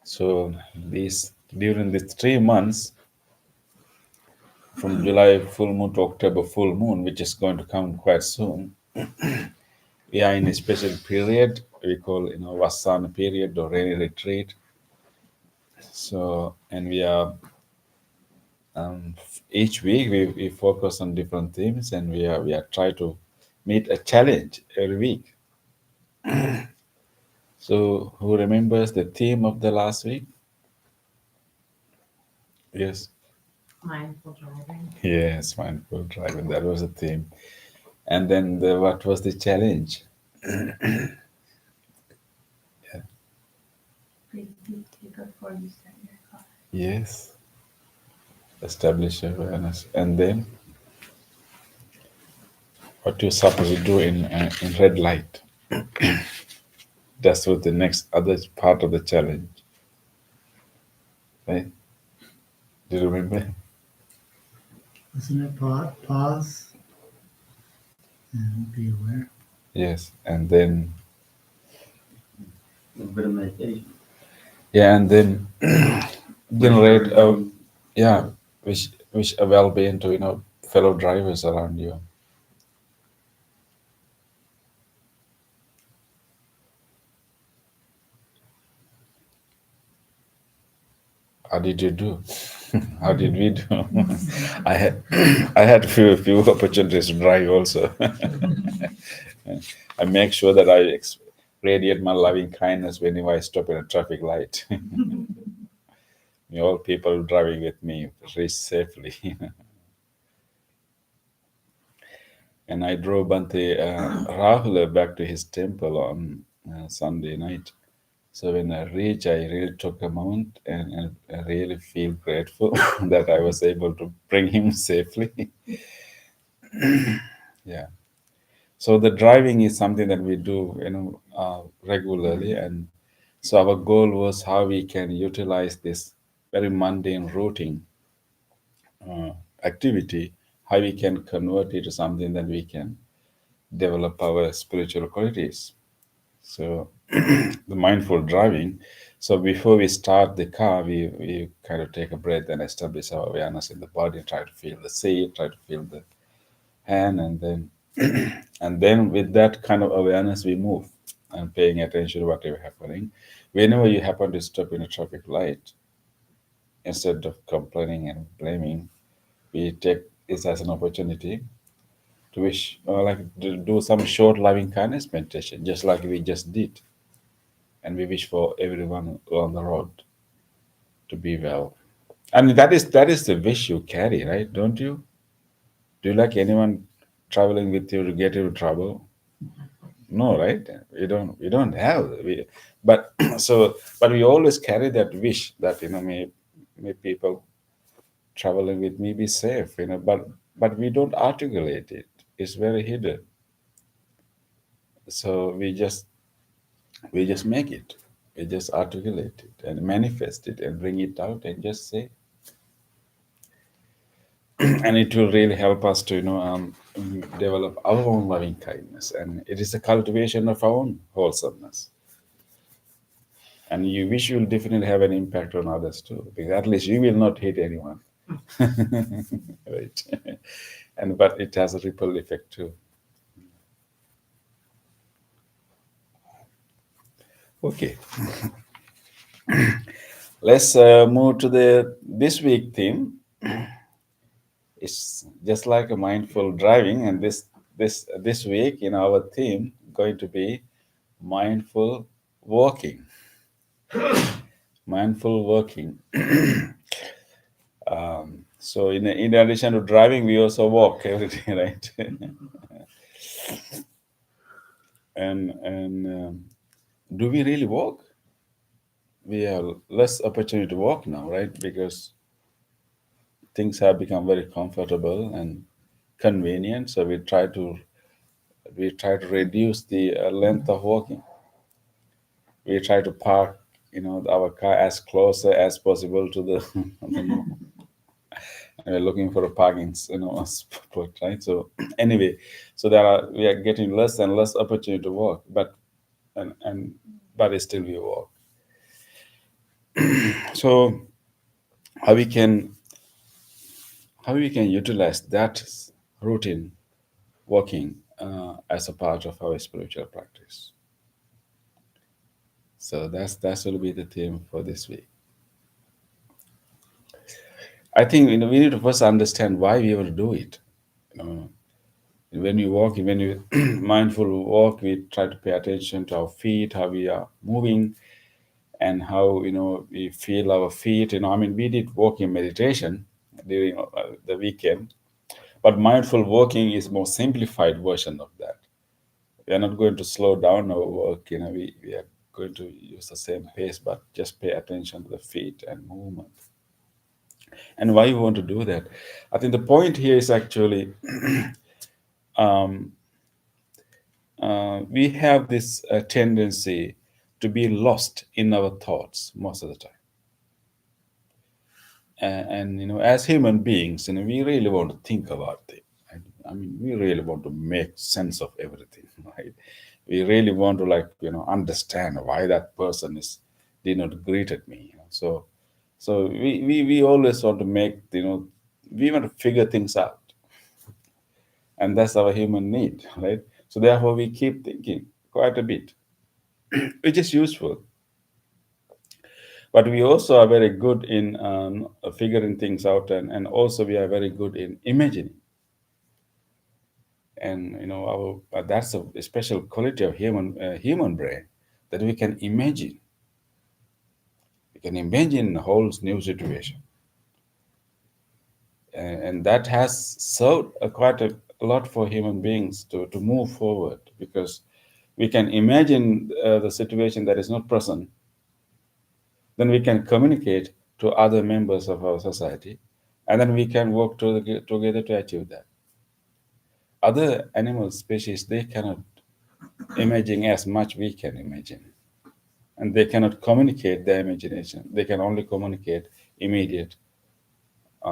So, during these 3 months, from July full moon to October full moon, which is going to come quite soon, we are in a special period we call Vasana period or rainy retreat. So, and we are each week we focus on different themes, and we are try to meet a challenge every week. So, who remembers the theme of the last week? Yes. Mindful driving. Yes, mindful driving. That was the theme. And then what was the challenge? Before you start your car. Yes. Establish awareness. And then what you're supposed to do in red light. That's what the next other part of the challenge. Right? Do you remember? Isn't it pause and be aware? Yes. And then A bit of meditation. yeah, and then generate wish a well-being to fellow drivers around you. How did you do? How did we do? I had I had few opportunities to drive also. I make sure that I radiate my loving kindness whenever I stop at a traffic light. All people driving with me reach safely. And I drove Bante Rahul back to his temple on Sunday night. So when I reached, I really took a moment and I really feel grateful that I was able to bring him safely. Yeah. So the driving is something that we do, regularly, and so our goal was how we can utilize this very mundane routine activity, how we can convert it to something that we can develop our spiritual qualities. So the mindful driving. So before we start the car, we kind of take a breath and establish our awareness in the body, try to feel the seat, try to feel the hand, and then and then with that kind of awareness we move and paying attention to whatever happening. Whenever you happen to stop in a traffic light, instead of complaining and blaming, we take this as an opportunity to wish, like to do some short loving kindness meditation, just like we just did, and we wish for everyone on the road to be well. And that is the wish you carry, right? Don't you? Do you like anyone traveling with you to get into trouble? No, right? We don't have. But but we always carry that wish that may people traveling with me be safe, but we don't articulate it. It's very hidden. So we just make it. We just articulate it and manifest it and bring it out and just say, and it will really help us to develop our own loving kindness, and it is a cultivation of our own wholesomeness. And you wish you will definitely have an impact on others too, because at least you will not hit anyone. Right. But it has a ripple effect too. Okay. Let's move to this week theme. It's just like a mindful driving, and this week in our theme going to be mindful walking. Mindful walking. So in addition to driving, we also walk every day, right? and do we really walk? We have less opportunity to walk now, right? Because things have become very comfortable and convenient. So we try to reduce the length of walking. We try to park, our car as closer as possible to the. We're looking for a parking, spot, right? So anyway, so we are getting less and less opportunity to walk, but still we walk. So how we can utilize that routine walking as a part of our spiritual practice. So that will be the theme for this week. I think we need to first understand why we will do it. When you mindful walk, we try to pay attention to our feet, how we are moving, and how we feel our feet. We did walking meditation during the weekend, but mindful walking is more simplified version of that. We are not going to slow down our work. We are going to use the same pace, but just pay attention to the feet and movement. And why we want to do that? I think the point here is actually we have this tendency to be lost in our thoughts most of the time. And as human beings, we really want to think about it. We really want to make sense of everything, right? We really want to understand why that person did not greeted me. So we always want to we want to figure things out, and that's our human need, right? So therefore we keep thinking quite a bit, which is useful. But we also are very good in figuring things out, and also we are very good in imagining. And that's a special quality of human brain, that we can imagine. We can imagine a whole new situation, and that has served quite a lot for human beings to move forward, because we can imagine the situation that is not present. Then we can communicate to other members of our society, and then we can work together to achieve that. Other animal species, they cannot imagine as much we can imagine, and they cannot communicate their imagination. They can only communicate immediate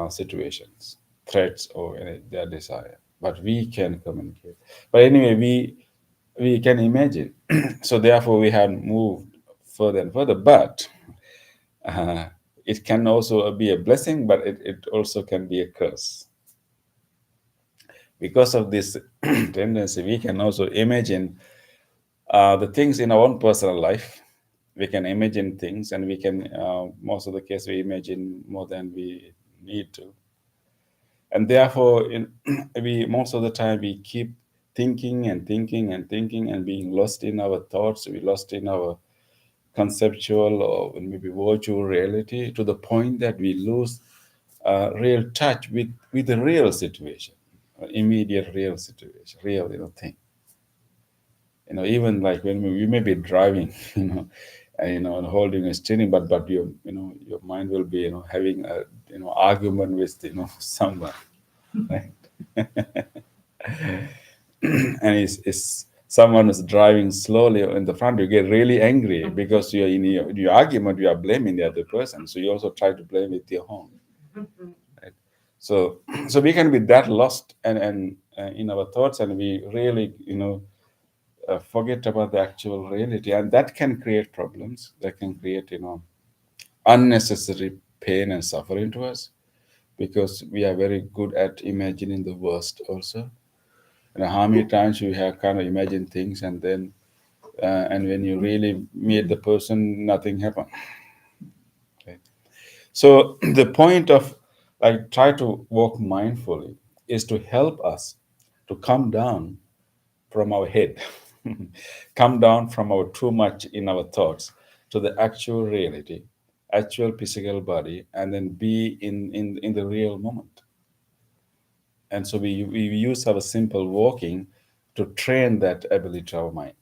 situations, threats, or their desire. But we can communicate. But anyway, we can imagine. So therefore, we have moved further and further. But it can also be a blessing, but it also can be a curse. Because of this tendency, we can also imagine the things in our own personal life. We can imagine things, and we can, most of the case, we imagine more than we need to. And therefore, we most of the time we keep thinking and thinking and thinking and being lost in our thoughts. We lost in our conceptual or maybe virtual reality to the point that we lose real touch with the real situation, immediate real situation, real thing. Even like when we may be driving, and holding a steering, but your mind will be having a argument with someone, right? And it's someone is driving slowly in the front, you get really angry because you're in your argument, you are blaming the other person, so you also try to blame with your own, right? So so we can be that lost and in our thoughts, and we really forget about the actual reality, and that can create problems, that can create unnecessary pain and suffering to us, because we are very good at imagining the worst also. How many times you have kind of imagined things, and then and when you really meet the person, nothing happened. Okay. So the point of like try to walk mindfully is to help us to come down from our head, come down from our too much in our thoughts to the actual reality, actual physical body, and then be in the real moment. And so we use our simple walking to train that ability to our mind.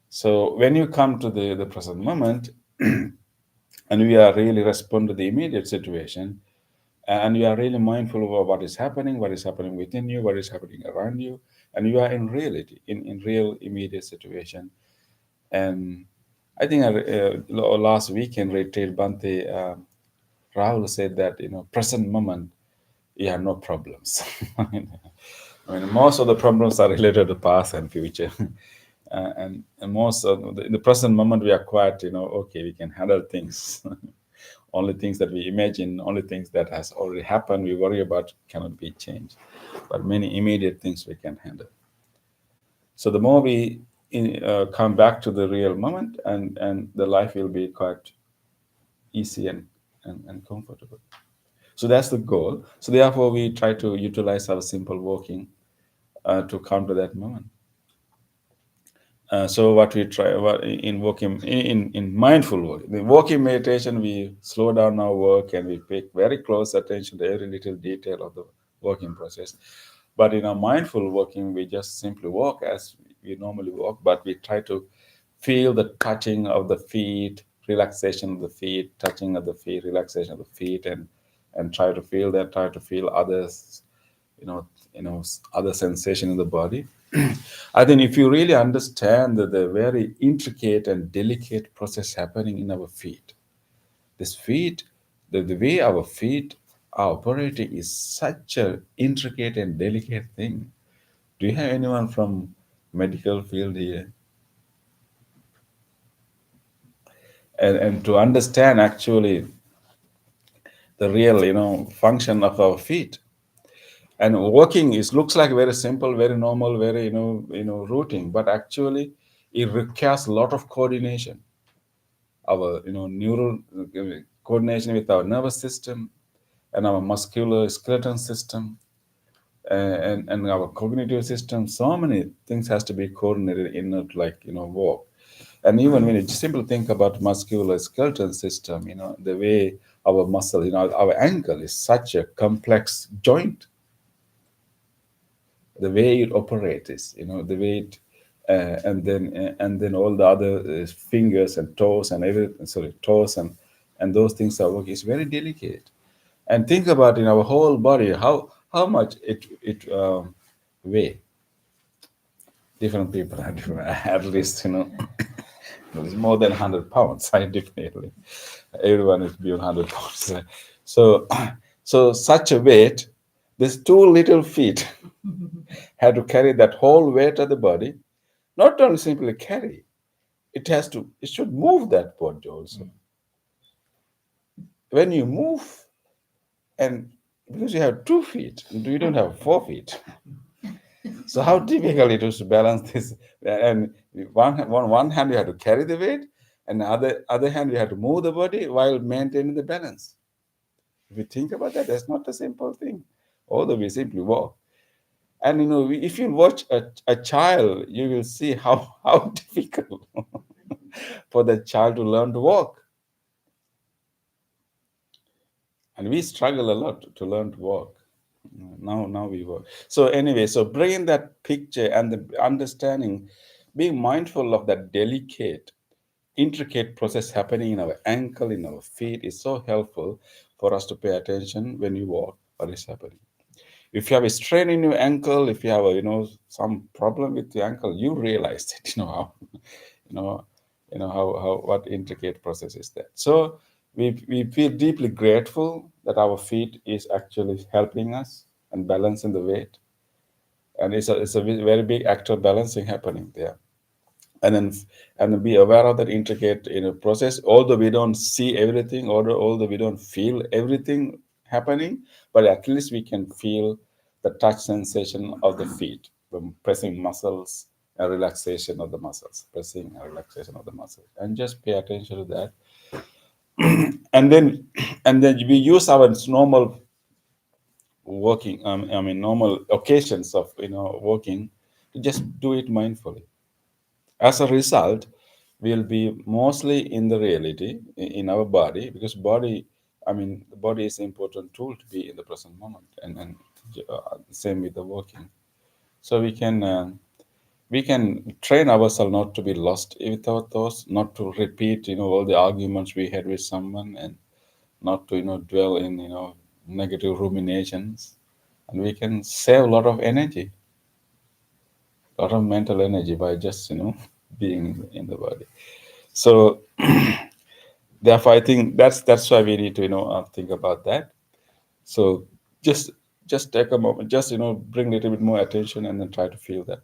So when you come to the present moment, and we are really respond to the immediate situation, and you are really mindful of what is happening within you, what is happening around you, and you are in reality, in real immediate situation. And I think last weekend retreat, Bante Rahul said that present moment you have no problems. I mean, most of the problems are related to past and future. And most of in the present moment, we are quite, okay, we can handle things. Only things that we imagine, only things that has already happened, we worry about cannot be changed. But many immediate things we can handle. So the more we come back to the real moment, and the life will be quite easy and comfortable. So that's the goal. So therefore, we try to utilize our simple walking to come to that moment. So what we try in walking in mindful work, the walking meditation, we slow down our work and we pay very close attention to every little detail of the working process. But in our mindful walking, we just simply walk as we normally walk, but we try to feel the touching of the feet, relaxation of the feet, touching of the feet, relaxation of the feet, and try to feel that, try to feel others, other sensation in the body. I think if you really understand the very intricate and delicate process happening in our feet, this feet, the way our feet are operating is such a intricate and delicate thing. Do you have anyone from medical field here? And to understand actually the real, function of our feet. And walking is looks like very simple, very normal, very routine, but actually it requires a lot of coordination. Our neural coordination with our nervous system and our muscular skeleton system, and our cognitive system. So many things has to be coordinated in order to walk. And even when you simply think about muscular skeleton system, the way our muscle, our ankle is such a complex joint. The way it operates is, the way it, and then all the other fingers and toes and everything, sorry, toes and those things are working. It's very delicate. And think about in our whole body how much it weigh. Different people have different, at least it's more than 100 pounds scientifically. Everyone is beyond 100 pounds. So so such a weight, these two little feet had to carry that whole weight of the body. Not only simply carry, it should move that body also. When you move, and Because you have 2 feet, you don't have 4 feet. So how difficult it is to balance this? And one hand you have to carry the weight, and the other hand you have to move the body while maintaining the balance. If you think about that, that's not a simple thing. Although we simply walk. And if you watch a child, you will see how difficult for the child to learn to walk. And we struggle a lot to learn to walk. Now we work. So anyway, so bringing that picture and the understanding, being mindful of that delicate, intricate process happening in our ankle, in our feet, is so helpful for us to pay attention when you walk what is happening. If you have a strain in your ankle, if you have some problem with your ankle, you realize that how how what intricate process is that. So we feel deeply grateful that our feet is actually helping us and balancing the weight, and it's a very big act of balancing happening there. And then be aware of that intricate process, although we don't see everything, although we don't feel everything happening, but at least we can feel the touch sensation of the feet, the pressing muscles and relaxation of the muscles, pressing and relaxation of the muscles, and just pay attention to that. And then we use our normal working, normal occasions of working, to just do it mindfully. As a result, we'll be mostly in the reality in our body, because the body is an important tool to be in the present moment, and same with the working. So we can train ourselves not to be lost with our thoughts, not to repeat all the arguments we had with someone, and not to dwell in negative ruminations, and we can save a lot of energy, a lot of mental energy, by just being in the body. So therefore, I think that's why we need to think about that. So just take a moment, just bring a little bit more attention, and then try to feel that.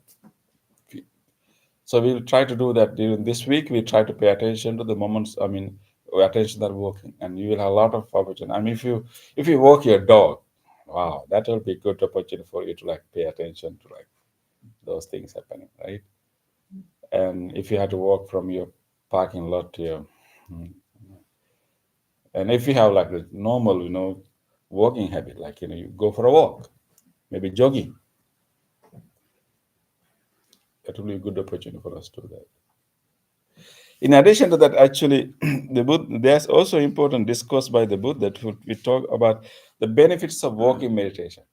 So we'll try to do that during this week. We try to pay attention to the moments. Attention that working, and you will have a lot of opportunity. If you walk your dog, wow, that will be a good opportunity for you to pay attention to those things happening, right? And if you had to walk from your parking lot to your, and if you have a normal, walking habit, you go for a walk, maybe jogging, that will be a good opportunity for us to do that. In addition to that, actually, there's also important discourse by the Buddha that we talk about the benefits of walking meditation.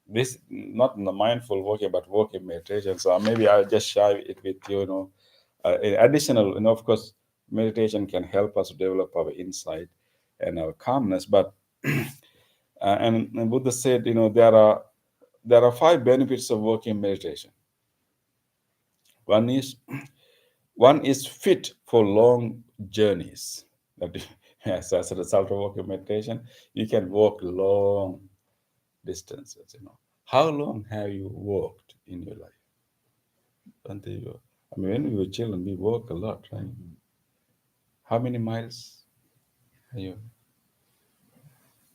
This not in the mindful walking, but walking meditation. So maybe I'll just share it with you. In additional, of course, meditation can help us develop our insight and our calmness. But and Buddha said, there are 5 benefits of walking meditation. One is fit for long journeys. Yes, as a result of walking meditation, you can walk long distances. How long have you walked in your life? When we were children, we walk a lot, right? How many miles are you?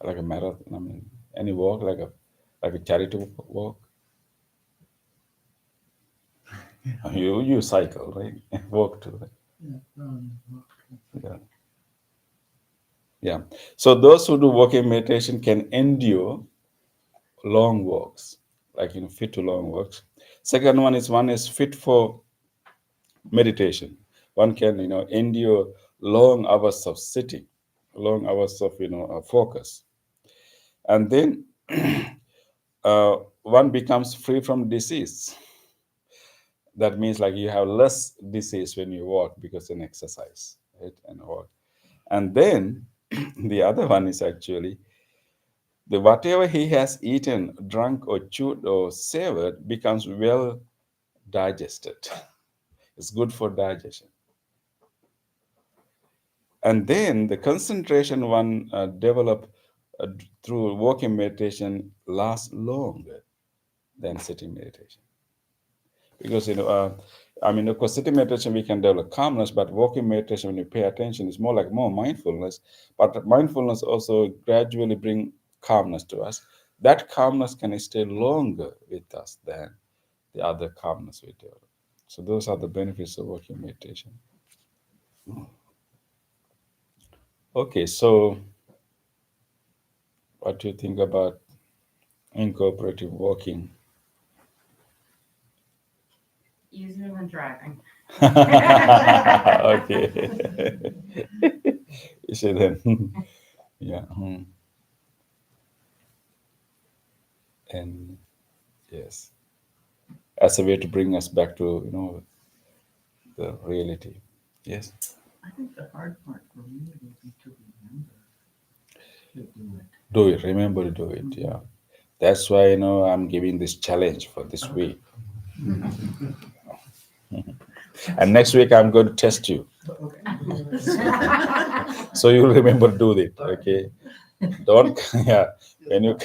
Like a marathon? Any walk, like a charity walk? You cycle, right? Walk too, right? Yeah. So those who do walking meditation can endure long walks, fit to long walks. Second one is fit for meditation. One can endure long hours of sitting, long hours of focus, and then one becomes free from disease. That means you have less disease when you walk, because in exercise, right, and walk. And then the other one is actually whatever he has eaten, drunk, or chewed, or savored becomes well digested. It's good for digestion. And then the concentration one develop through walking meditation lasts longer than sitting meditation. Because of course, sitting meditation we can develop calmness, but walking meditation, when you pay attention, is more mindfulness. But mindfulness also gradually bring calmness to us, that calmness can stay longer with us than the other calmness we develop. So those are the benefits of walking meditation. Okay, so what do you think about incorporative walking? Easier than driving. Okay. You see then, yeah. And yes, as a way to bring us back to the reality. Yes. I think the hard part for me will be to remember to do it. Do it. Remember to do it. Yeah. That's why I'm giving this challenge for this week. And next week I'm going to test you. So you'll remember to do it. Okay. Don't yeah. When you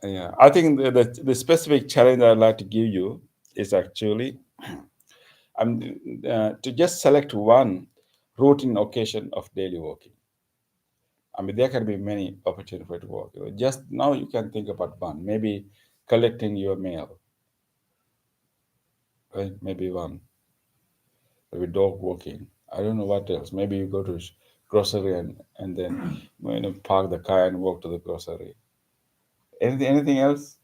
yeah. I think the specific challenge I'd like to give you is actually to just select one routine occasion of daily walking. I mean, there can be many opportunities for it to walk. Just now you can think about one. Maybe collecting your mail. Right? Maybe one. Maybe dog walking. I don't know what else. Maybe you go to grocery and then park the car and walk to the grocery. Anything else?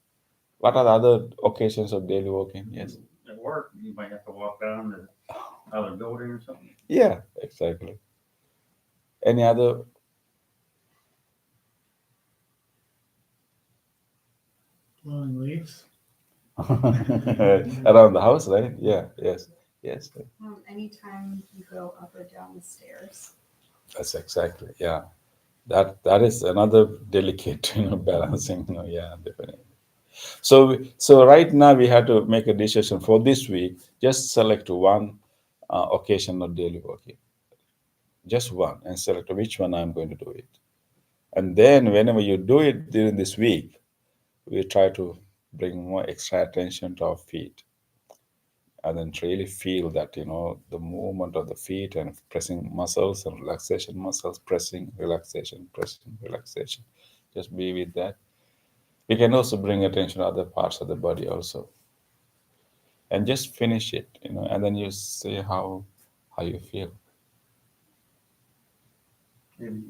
What are the other occasions of daily walking? Yes. At work, you might have to walk down to other building or something. Yeah, exactly. Any other? Blowing leaves. Around the house, right? Yeah, yes. Anytime you go up or down the stairs. That's exactly, yeah. That is another delicate, balancing. Yeah, definitely. So right now we have to make a decision for this week. Just select one occasion of daily walking, just one, and select which one I'm going to do it. And then whenever you do it during this week, we try to bring more extra attention to our feet, and then really feel that the movement of the feet and pressing muscles and relaxation muscles, pressing, relaxation, pressing, relaxation. Just be with that. We can also bring attention to other parts of the body also, and just finish it, and then you see how you feel. Maybe,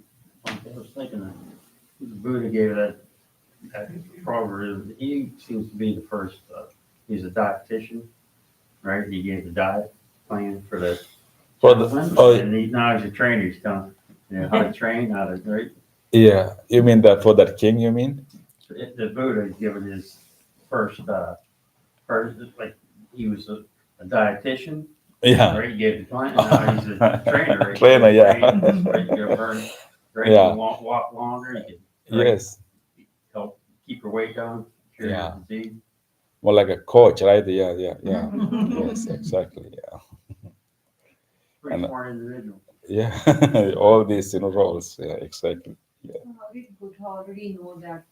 I was thinking that the Buddha gave that proverb. He seems to be the first. He's a dietitian, right? He gave the diet plan for the and now he's a trainer. He's telling how to train, how to right. Yeah, you mean that for that king? You mean? The Buddha has given his first, like he was a dietitian. Yeah. Right, he gave the client, and now he's a trainer. Right? Trainer, yeah. Right, you can burn, right, Yeah. you can walk longer. You can Yes. help keep your weight down, cure your Yeah. disease. More like a coach, right? Yeah. Yes, exactly. Yeah. Pretty And- smart individual. Yeah. All these roles. Yeah, exactly. How did Buddha already know that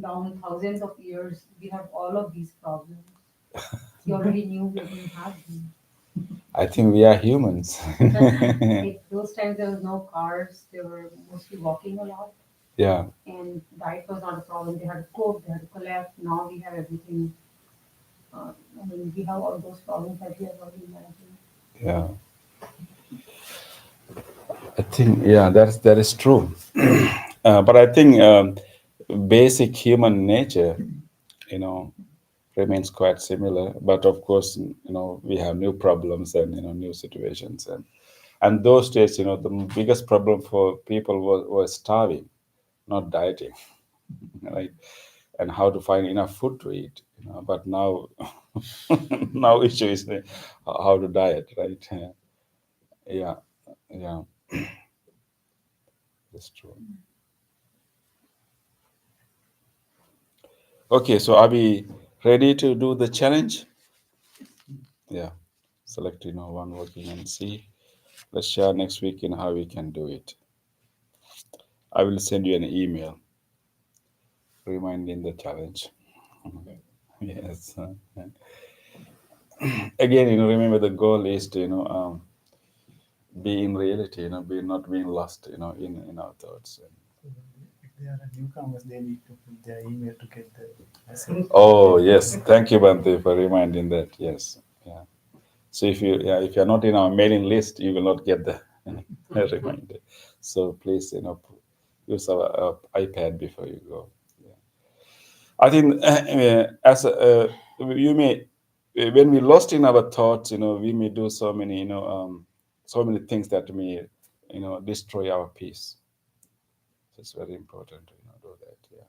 down thousands of years we have all of these problems? He already knew we were going to have them. I think we are humans. Like those times there was no cars, they were mostly walking a lot, Yeah. and diet was not a problem. They had to cook, they had to collect. Now we have everything. We have all those problems that we have already imagined. Yeah. I think that is true. But I think basic human nature, remains quite similar. But of course, we have new problems and new situations, and those days, the biggest problem for people was starving, not dieting, right? And how to find enough food to eat. But now, now issue is how to diet, right? Yeah. That's true. Okay, so are we ready to do the challenge? Yeah. Select, one working and see. Let's share next week how we can do it. I will send you an email reminding the challenge. Yes. Again, remember the goal is to, be in reality, be not being lost, in our thoughts. If they are newcomers, they need to put their email to get the message. Oh yes, thank you, Bante, for reminding that. Yes, yeah. So if you're not in our mailing list, you will not get the reminder. So please, use our iPad before you go. Yeah. I think as you may, when we lost in our thoughts, we may do so many, so many things that may, destroy our peace. So it's very important to, do that. Yeah.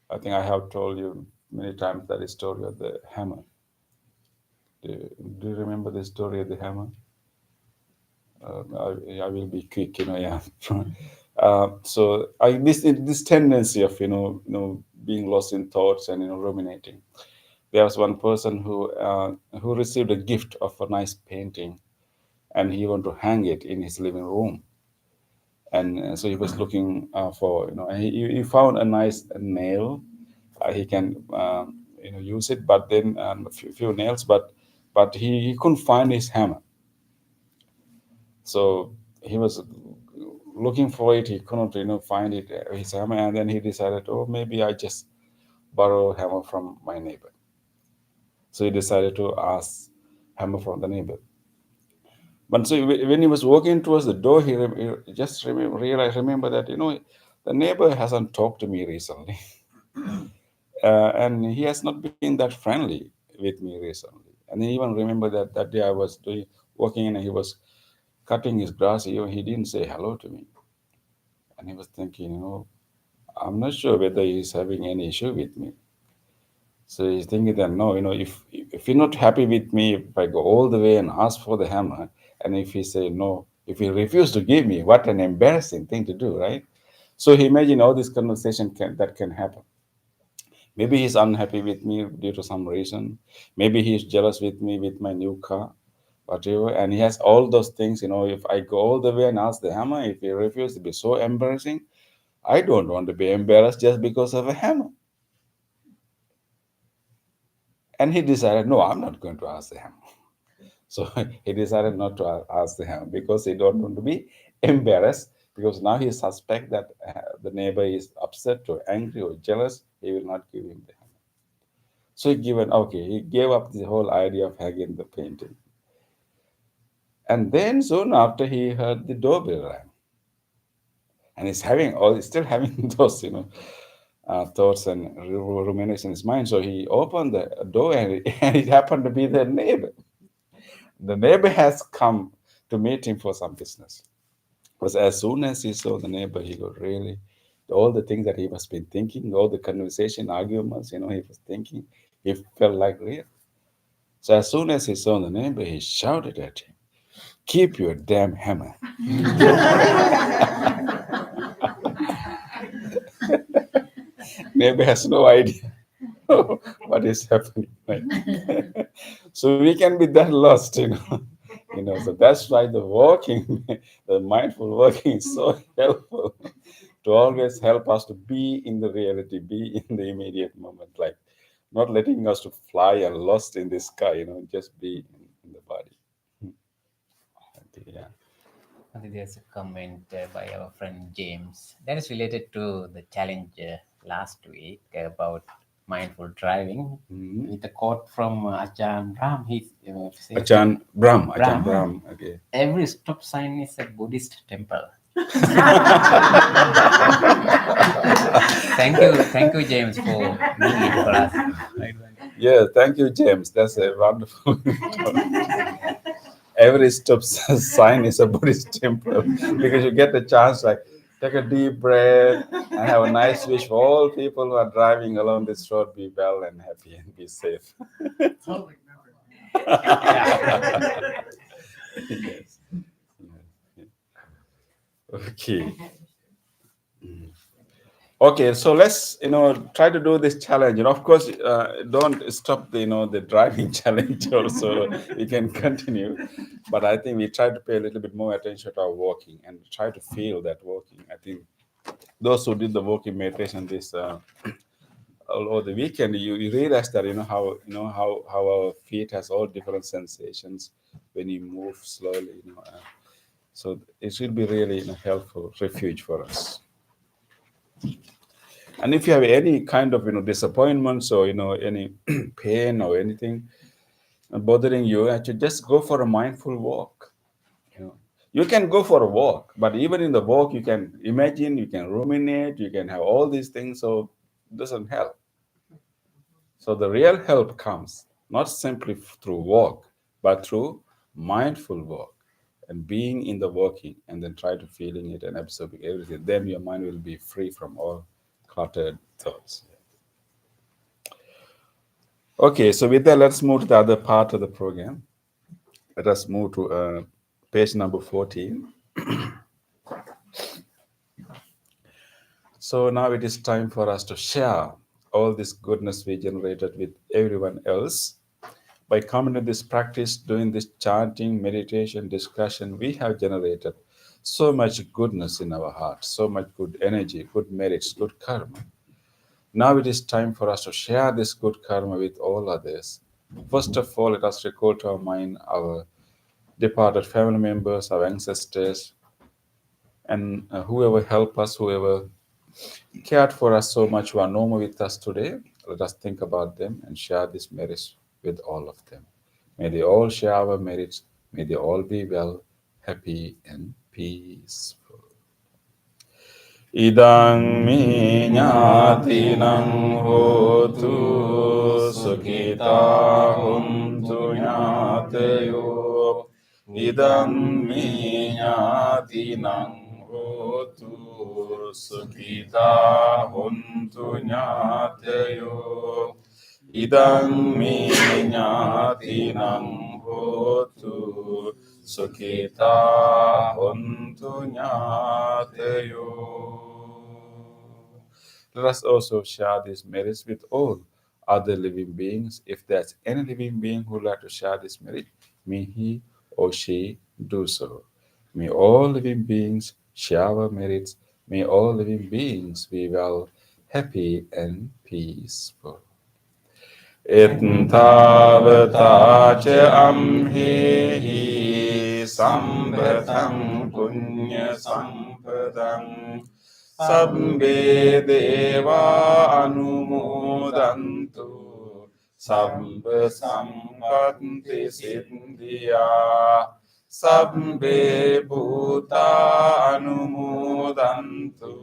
I think I have told you many times that story of the hammer. Do you remember the story of the hammer? I will be quick, yeah. So this tendency of being lost in thoughts and ruminating. There was one person who received a gift of a nice painting, and he wanted to hang it in his living room. And so he was looking for and he found a nice nail. He can use it, but then a few nails, but he couldn't find his hammer. So he was looking for it. He couldn't, find it, his hammer, and then he decided, oh, maybe I just borrow a hammer from my neighbor. So he decided to ask hammer from the neighbor. But so when he was walking towards the door, he just remember that the neighbor hasn't talked to me recently, and he has not been that friendly with me recently. And he even remember that day I was walking in, and he was cutting his grass. He didn't say hello to me, and he was thinking, I'm not sure whether he's having any issue with me. So he's thinking that no, if you're not happy with me, if I go all the way and ask for the hammer, and if he say no, if he refuse to give me, what an embarrassing thing to do, right? So he imagined all this conversation that can happen. Maybe he's unhappy with me due to some reason. Maybe he's jealous with me with my new car, whatever. And he has all those things. If I go all the way and ask the hammer, if he refuses, it'd be so embarrassing. I don't want to be embarrassed just because of a hammer. And he decided, no, I'm not going to ask the hammer. So he decided not to ask the hammer because he don't want to be embarrassed, because now he suspect that the neighbor is upset or angry or jealous. He will not give him the hammer. So he gave up the whole idea of hanging the painting. And then soon after, he heard the doorbell ring, and he's still having those thoughts and rumination in his mind. So he opened the door, and it happened to be the neighbor. The neighbor has come to meet him for some business. But as soon as he saw the neighbor, he got really all the things that he was been thinking, all the conversation, arguments, he was thinking, he felt like real. So as soon as he saw the neighbor, he shouted at him, "Keep your damn hammer." Neighbor has no idea what is happening. Right? So we can be that lost, So that's why the walking, the mindful walking is so helpful to always help us to be in the reality, be in the immediate moment, like not letting us to fly and lost in the sky, just be in the body. Yeah. I think there's a comment by our friend James that is related to the challenge last week about mindful driving. Mhm. With a quote from Ajahn Brahm, he says, Ajahn Brahm. Brahm. Ajahn Brahm. Okay. every stop sign is a Buddhist temple. Thank you, James, for doing it for us. Yeah, thank you, James. That's a wonderful. Every stop sign is a Buddhist temple, because you get the chance, like, take a deep breath and have a nice wish for all people who are driving along this road, be well and happy and be safe. Yes. Okay. Okay, so let's try to do this challenge. Of course, don't stop the driving challenge. Also, we can continue, but I think we try to pay a little bit more attention to our walking and try to feel that walking. I think those who did the walking meditation this all over the weekend, you realize that how our feet has all different sensations when you move slowly. So it will be really a helpful refuge for us. And if you have any kind of disappointments or any pain or anything bothering you, actually just go for a mindful walk. You can go for a walk, but even in the walk, you can imagine, you can ruminate, you can have all these things, so it doesn't help. So the real help comes not simply through walk, but through mindful walk and being in the walking and then try to feeling it and absorbing everything. Then your mind will be free from all cluttered thoughts. Okay, so with that, let's move to the other part of the program. Let us move to page number 14. So now it is time for us to share all this goodness we generated with everyone else. By coming to this practice, doing this chanting, meditation, discussion, we have generated so much goodness in our heart, so much good energy, good merits, good karma. Now it is time for us to share this good karma with all others. First of all, let us recall to our mind our departed family members, our ancestors, and whoever helped us, whoever cared for us so much, who are no more with us today. Let us think about them and share this merits with all of them. May they all share our merits. May they all be well, happy, and peaceful. Idang mi ñātīnaṃ hotu sukhita huntu ñāteyo. Idang mi ñātīnaṃ hotu sukhita huntu ñāteyo. Idang mi ñātīnaṃ hotu sukhita huntu ñāteyo. Let us also share these merits with all other living beings. If there's any living being who would like to share this merit, may he or she do so. May all living beings share our merits. May all living beings be well, happy, and peaceful. Ettavata ca amhehi sambhatam punya sampadam. Sabbe deva anumodantu sabba sampatti siddhya. Sabbe bhuta anumodantu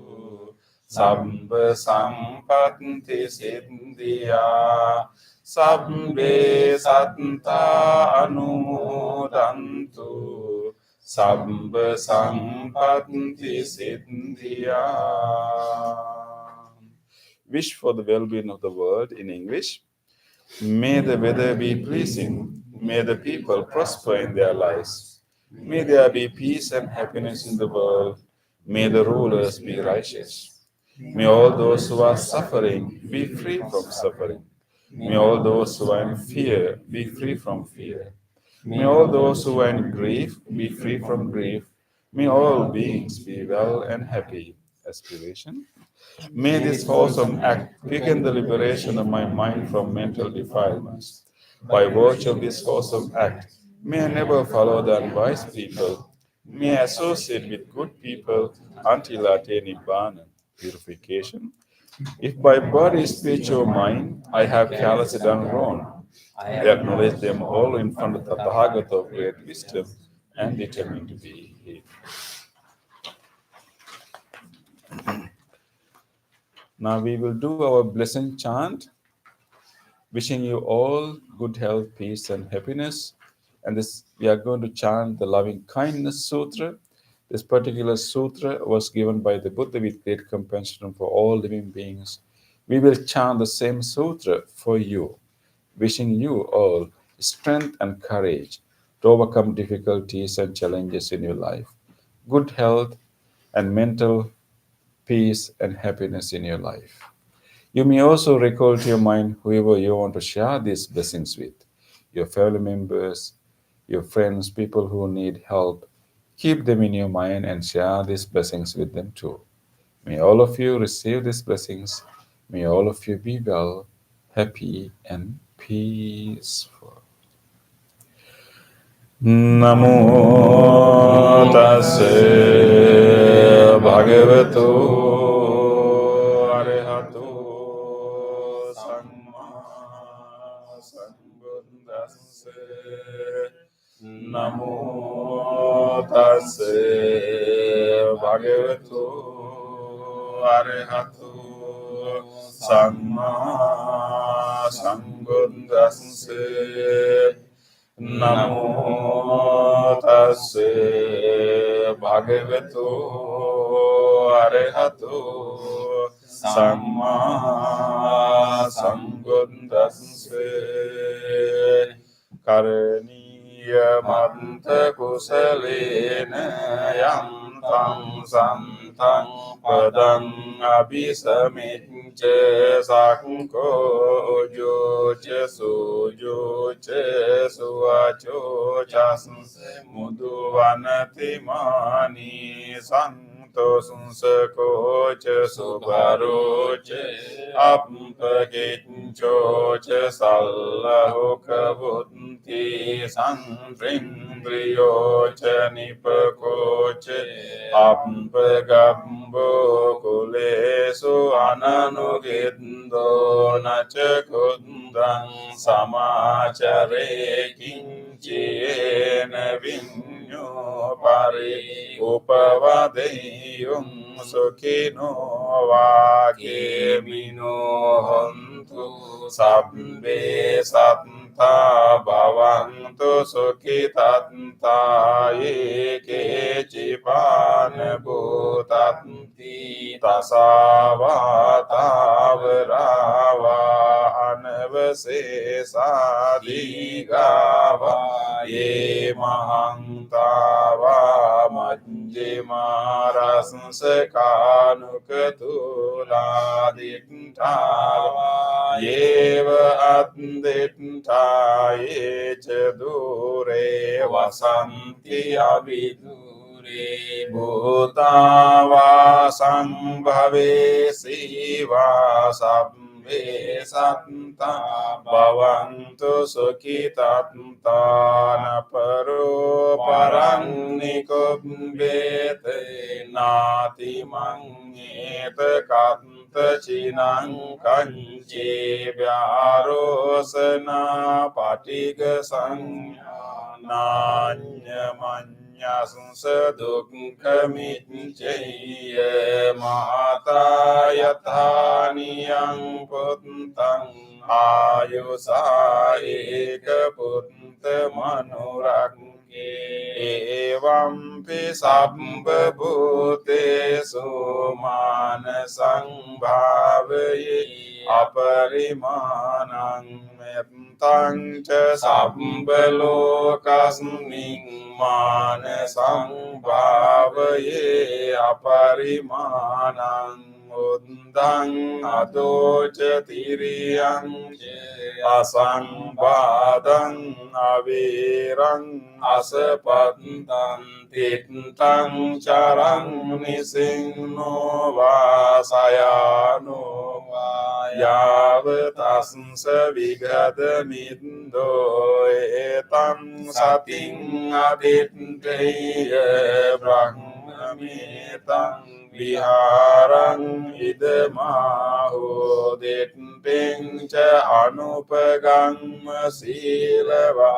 sabba sampatti siddhya. Sabbe satta anumodantu sabba sampatti siddhya. Wish for the well-being of the world in English. May the weather be pleasing. May the people prosper in their lives. May there be peace and happiness in the world. May the rulers be righteous. May all those who are suffering be free from suffering. May all those who are in fear be free from fear. May all those who are in grief be free from grief. May all beings be well and happy. Aspiration. May this wholesome act quicken the liberation of my mind from mental defilements. By virtue of this wholesome act, may I never follow the unwise people. May I associate with good people until I attain Nibbana, purification. If by body, speech, or mind I have carelessly done wrong, I acknowledge them all in front of the Tathagata of great wisdom and determine to be He. Now we will do our blessing chant, wishing you all good health, peace, and happiness. And this we are going to chant the Loving Kindness Sutra. This particular sutra was given by the Buddha with great compassion for all living beings. We will chant the same sutra for you, wishing you all strength and courage to overcome difficulties and challenges in your life, good health and mental peace and happiness in your life. You may also recall to your mind whoever you want to share these blessings with, your family members, your friends, people who need help. Keep them in your mind and share these blessings with them too. May all of you receive these blessings. May all of you be well, happy, and peaceful. Namo tassa bhagavato arahato samma sambuddhassa. Namo tassa bhagavato arahato samma sambuddhassa. Namo tassa bhagavato arahato samma sambuddhassa. Karaniya manta kusalena yantam santam padam abhisamicca sakko joce sujoce suvaco cas muduvanati mani santo sunsakoce subaroce appakincoce sallahukavunti santrindriyoce nipakoce appagabbo kulesu ananugindo naca kundang samacare kincena vinyo pari upavadeyum sukhino vakemino hontu sabbe satta bhavantu sukhitanta eke cipana bhutanti tasavatavrava anavasesadhigava ye mahantava majjimarasnsakanukatuladitthava yeva additthaye dure vasanti abhidure bhutava sambhave siva sabbe satta bhavantu sukhitattana paro parannikumbete nati mangeta katta chinang kanche vyarosana patiga sanya nanyamanyasumsa dukkhamicceya mata yathaniyang puttang ayusa eka putta manurake evampi sabba bhutesu manasang bhavaye aparimanang mettang ca sabba lokasming manasang bhavaye aparimanang uddang adoca tiriyang asambadang avirang asapatang tittang carang nisingno vasayano yavatasya vigadamindo etam sating aditteya brahmamitang viharang idamaho ditting ca anupagamma silava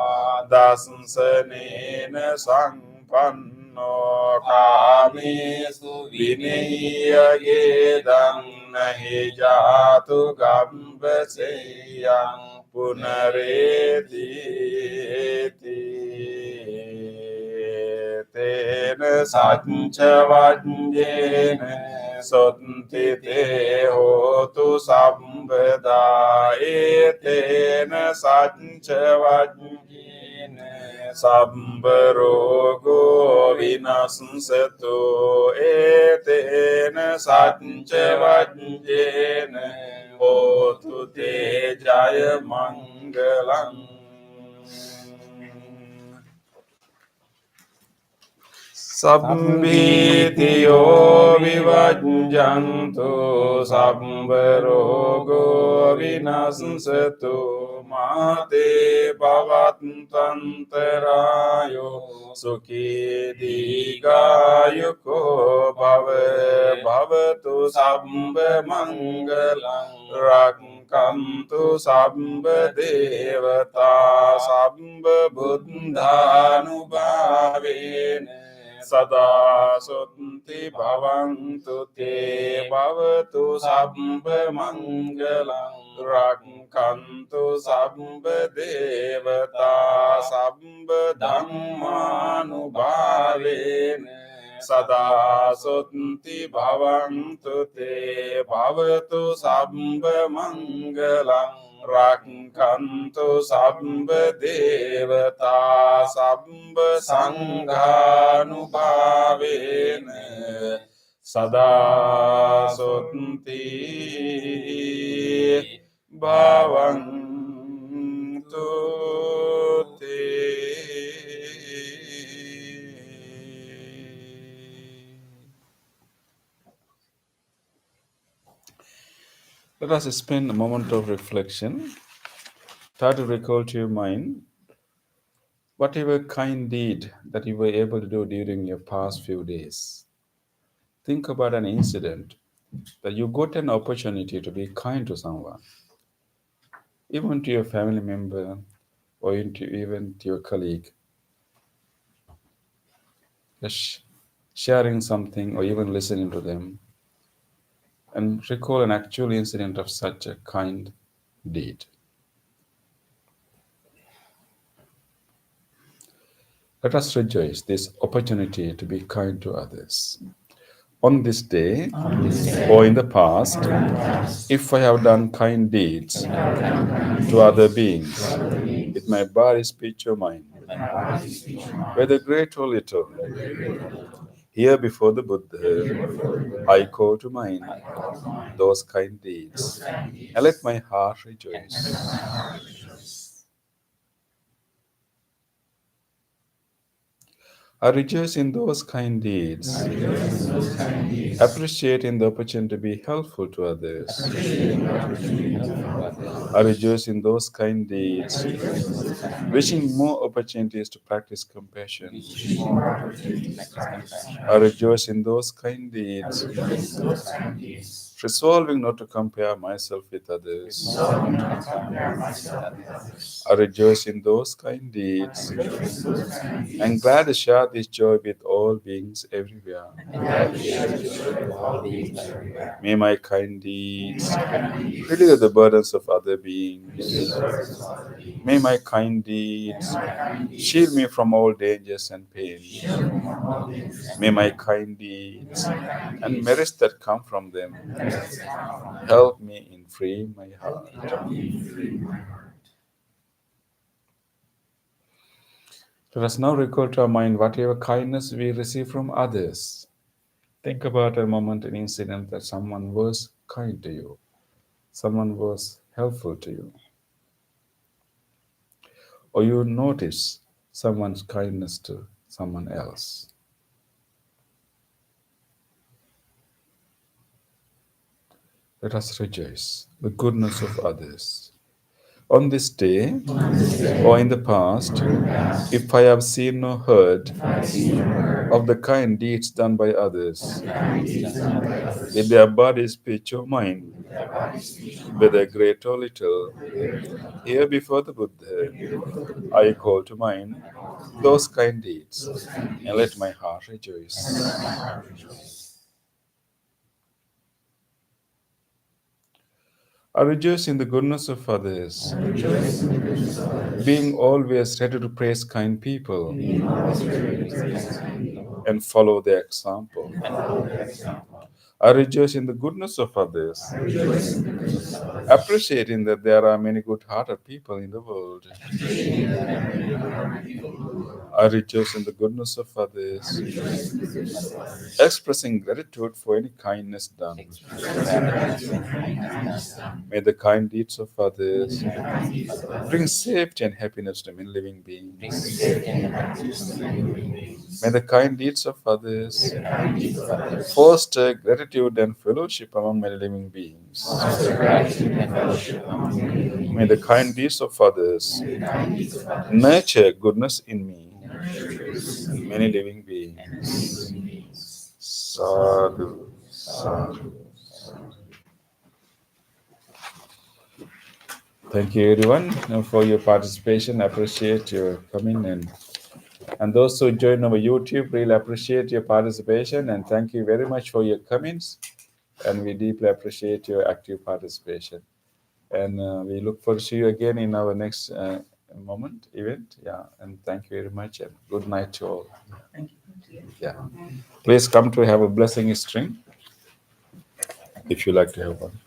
dasanena sampanno kamesu vinayagedang nahi jatu gambaseyang punareti tena satcha vajjena sotti te hotu sambada etena satcha vajjena sambharogo vinassato etena satcha vajjena hotu te jaya mangalang. Sabbitiyo vivajjantu sabbharogo vinassato ma te bhavatantarayo sukhi digayuko bhavatu sabba mangalam rakkantu sabba devata sabba buddhanubhavena sada sotthi bhavantu te bhavatu sabba mangalam rakkantu sabba devata sabba dhammanubhavena sada sotthi bhavantu te bhavatu sabba mangalam rakkantu sabba devata sabba sanghanubhavena sada sotthi bhavantu te. Let us spend a moment of reflection. Try to recall to your mind whatever kind deed that you were able to do during your past few days. Think about an incident that you got an opportunity to be kind to someone, even to your family member or even to your colleague. Just sharing something or even listening to them, and recall an actual incident of such a kind deed. Let us rejoice this opportunity to be kind to others. On this day or in the past, if I have done kind deeds to other beings with my body, speech, or mind, whether great or little, here before the Buddha, I call to mind those kind deeds, and let my heart rejoice. I rejoice in those kind deeds, appreciating the opportunity to be helpful to others. I rejoice in those kind deeds, wishing more opportunities to practice compassion. I rejoice in those kind deeds, resolving not to compare myself with others. I rejoice in those kind deeds, and glad to share this joy with all beings everywhere. May my kind deeds relieve the burdens of other beings. May my kind deeds shield me from all dangers and pain. May my kind deeds and merits that come from them help me in freeing my heart. Let us now recall to our mind whatever kindness we receive from others. Think about a moment, an incident that someone was kind to you, someone was helpful to you, or you notice someone's kindness to someone else. Let us rejoice the goodness of others. On this day or in the past, if I have seen or heard of the kind deeds done by others, with their body, speech, or mind, whether great or little, here before the Buddha, I call to mind those kind deeds, and let my heart rejoice. I rejoice in the goodness of others, being always ready to praise kind people and follow their example. I rejoice in the goodness of others, appreciating that there are many good-hearted people in the world. I rejoice in the goodness of others, expressing gratitude for any kindness done. May the kind deeds of others bring safety and happiness to many living beings. May the kind deeds of others foster gratitude gratitude and fellowship among many living beings. Foster gratitude and fellowship among many living May the kind deeds of others nurture goodness in me and many living beings. Sadhu, sadhu. Thank you, everyone, for your participation. Appreciate your coming, and those who join our YouTube, really appreciate your participation, and thank you very much for your comments. And we deeply appreciate your active participation. And we look forward to see you again in our next event. Yeah, and thank you very much, and good night to all. Thank you. Yeah, please come to have a blessing string if you like to have one.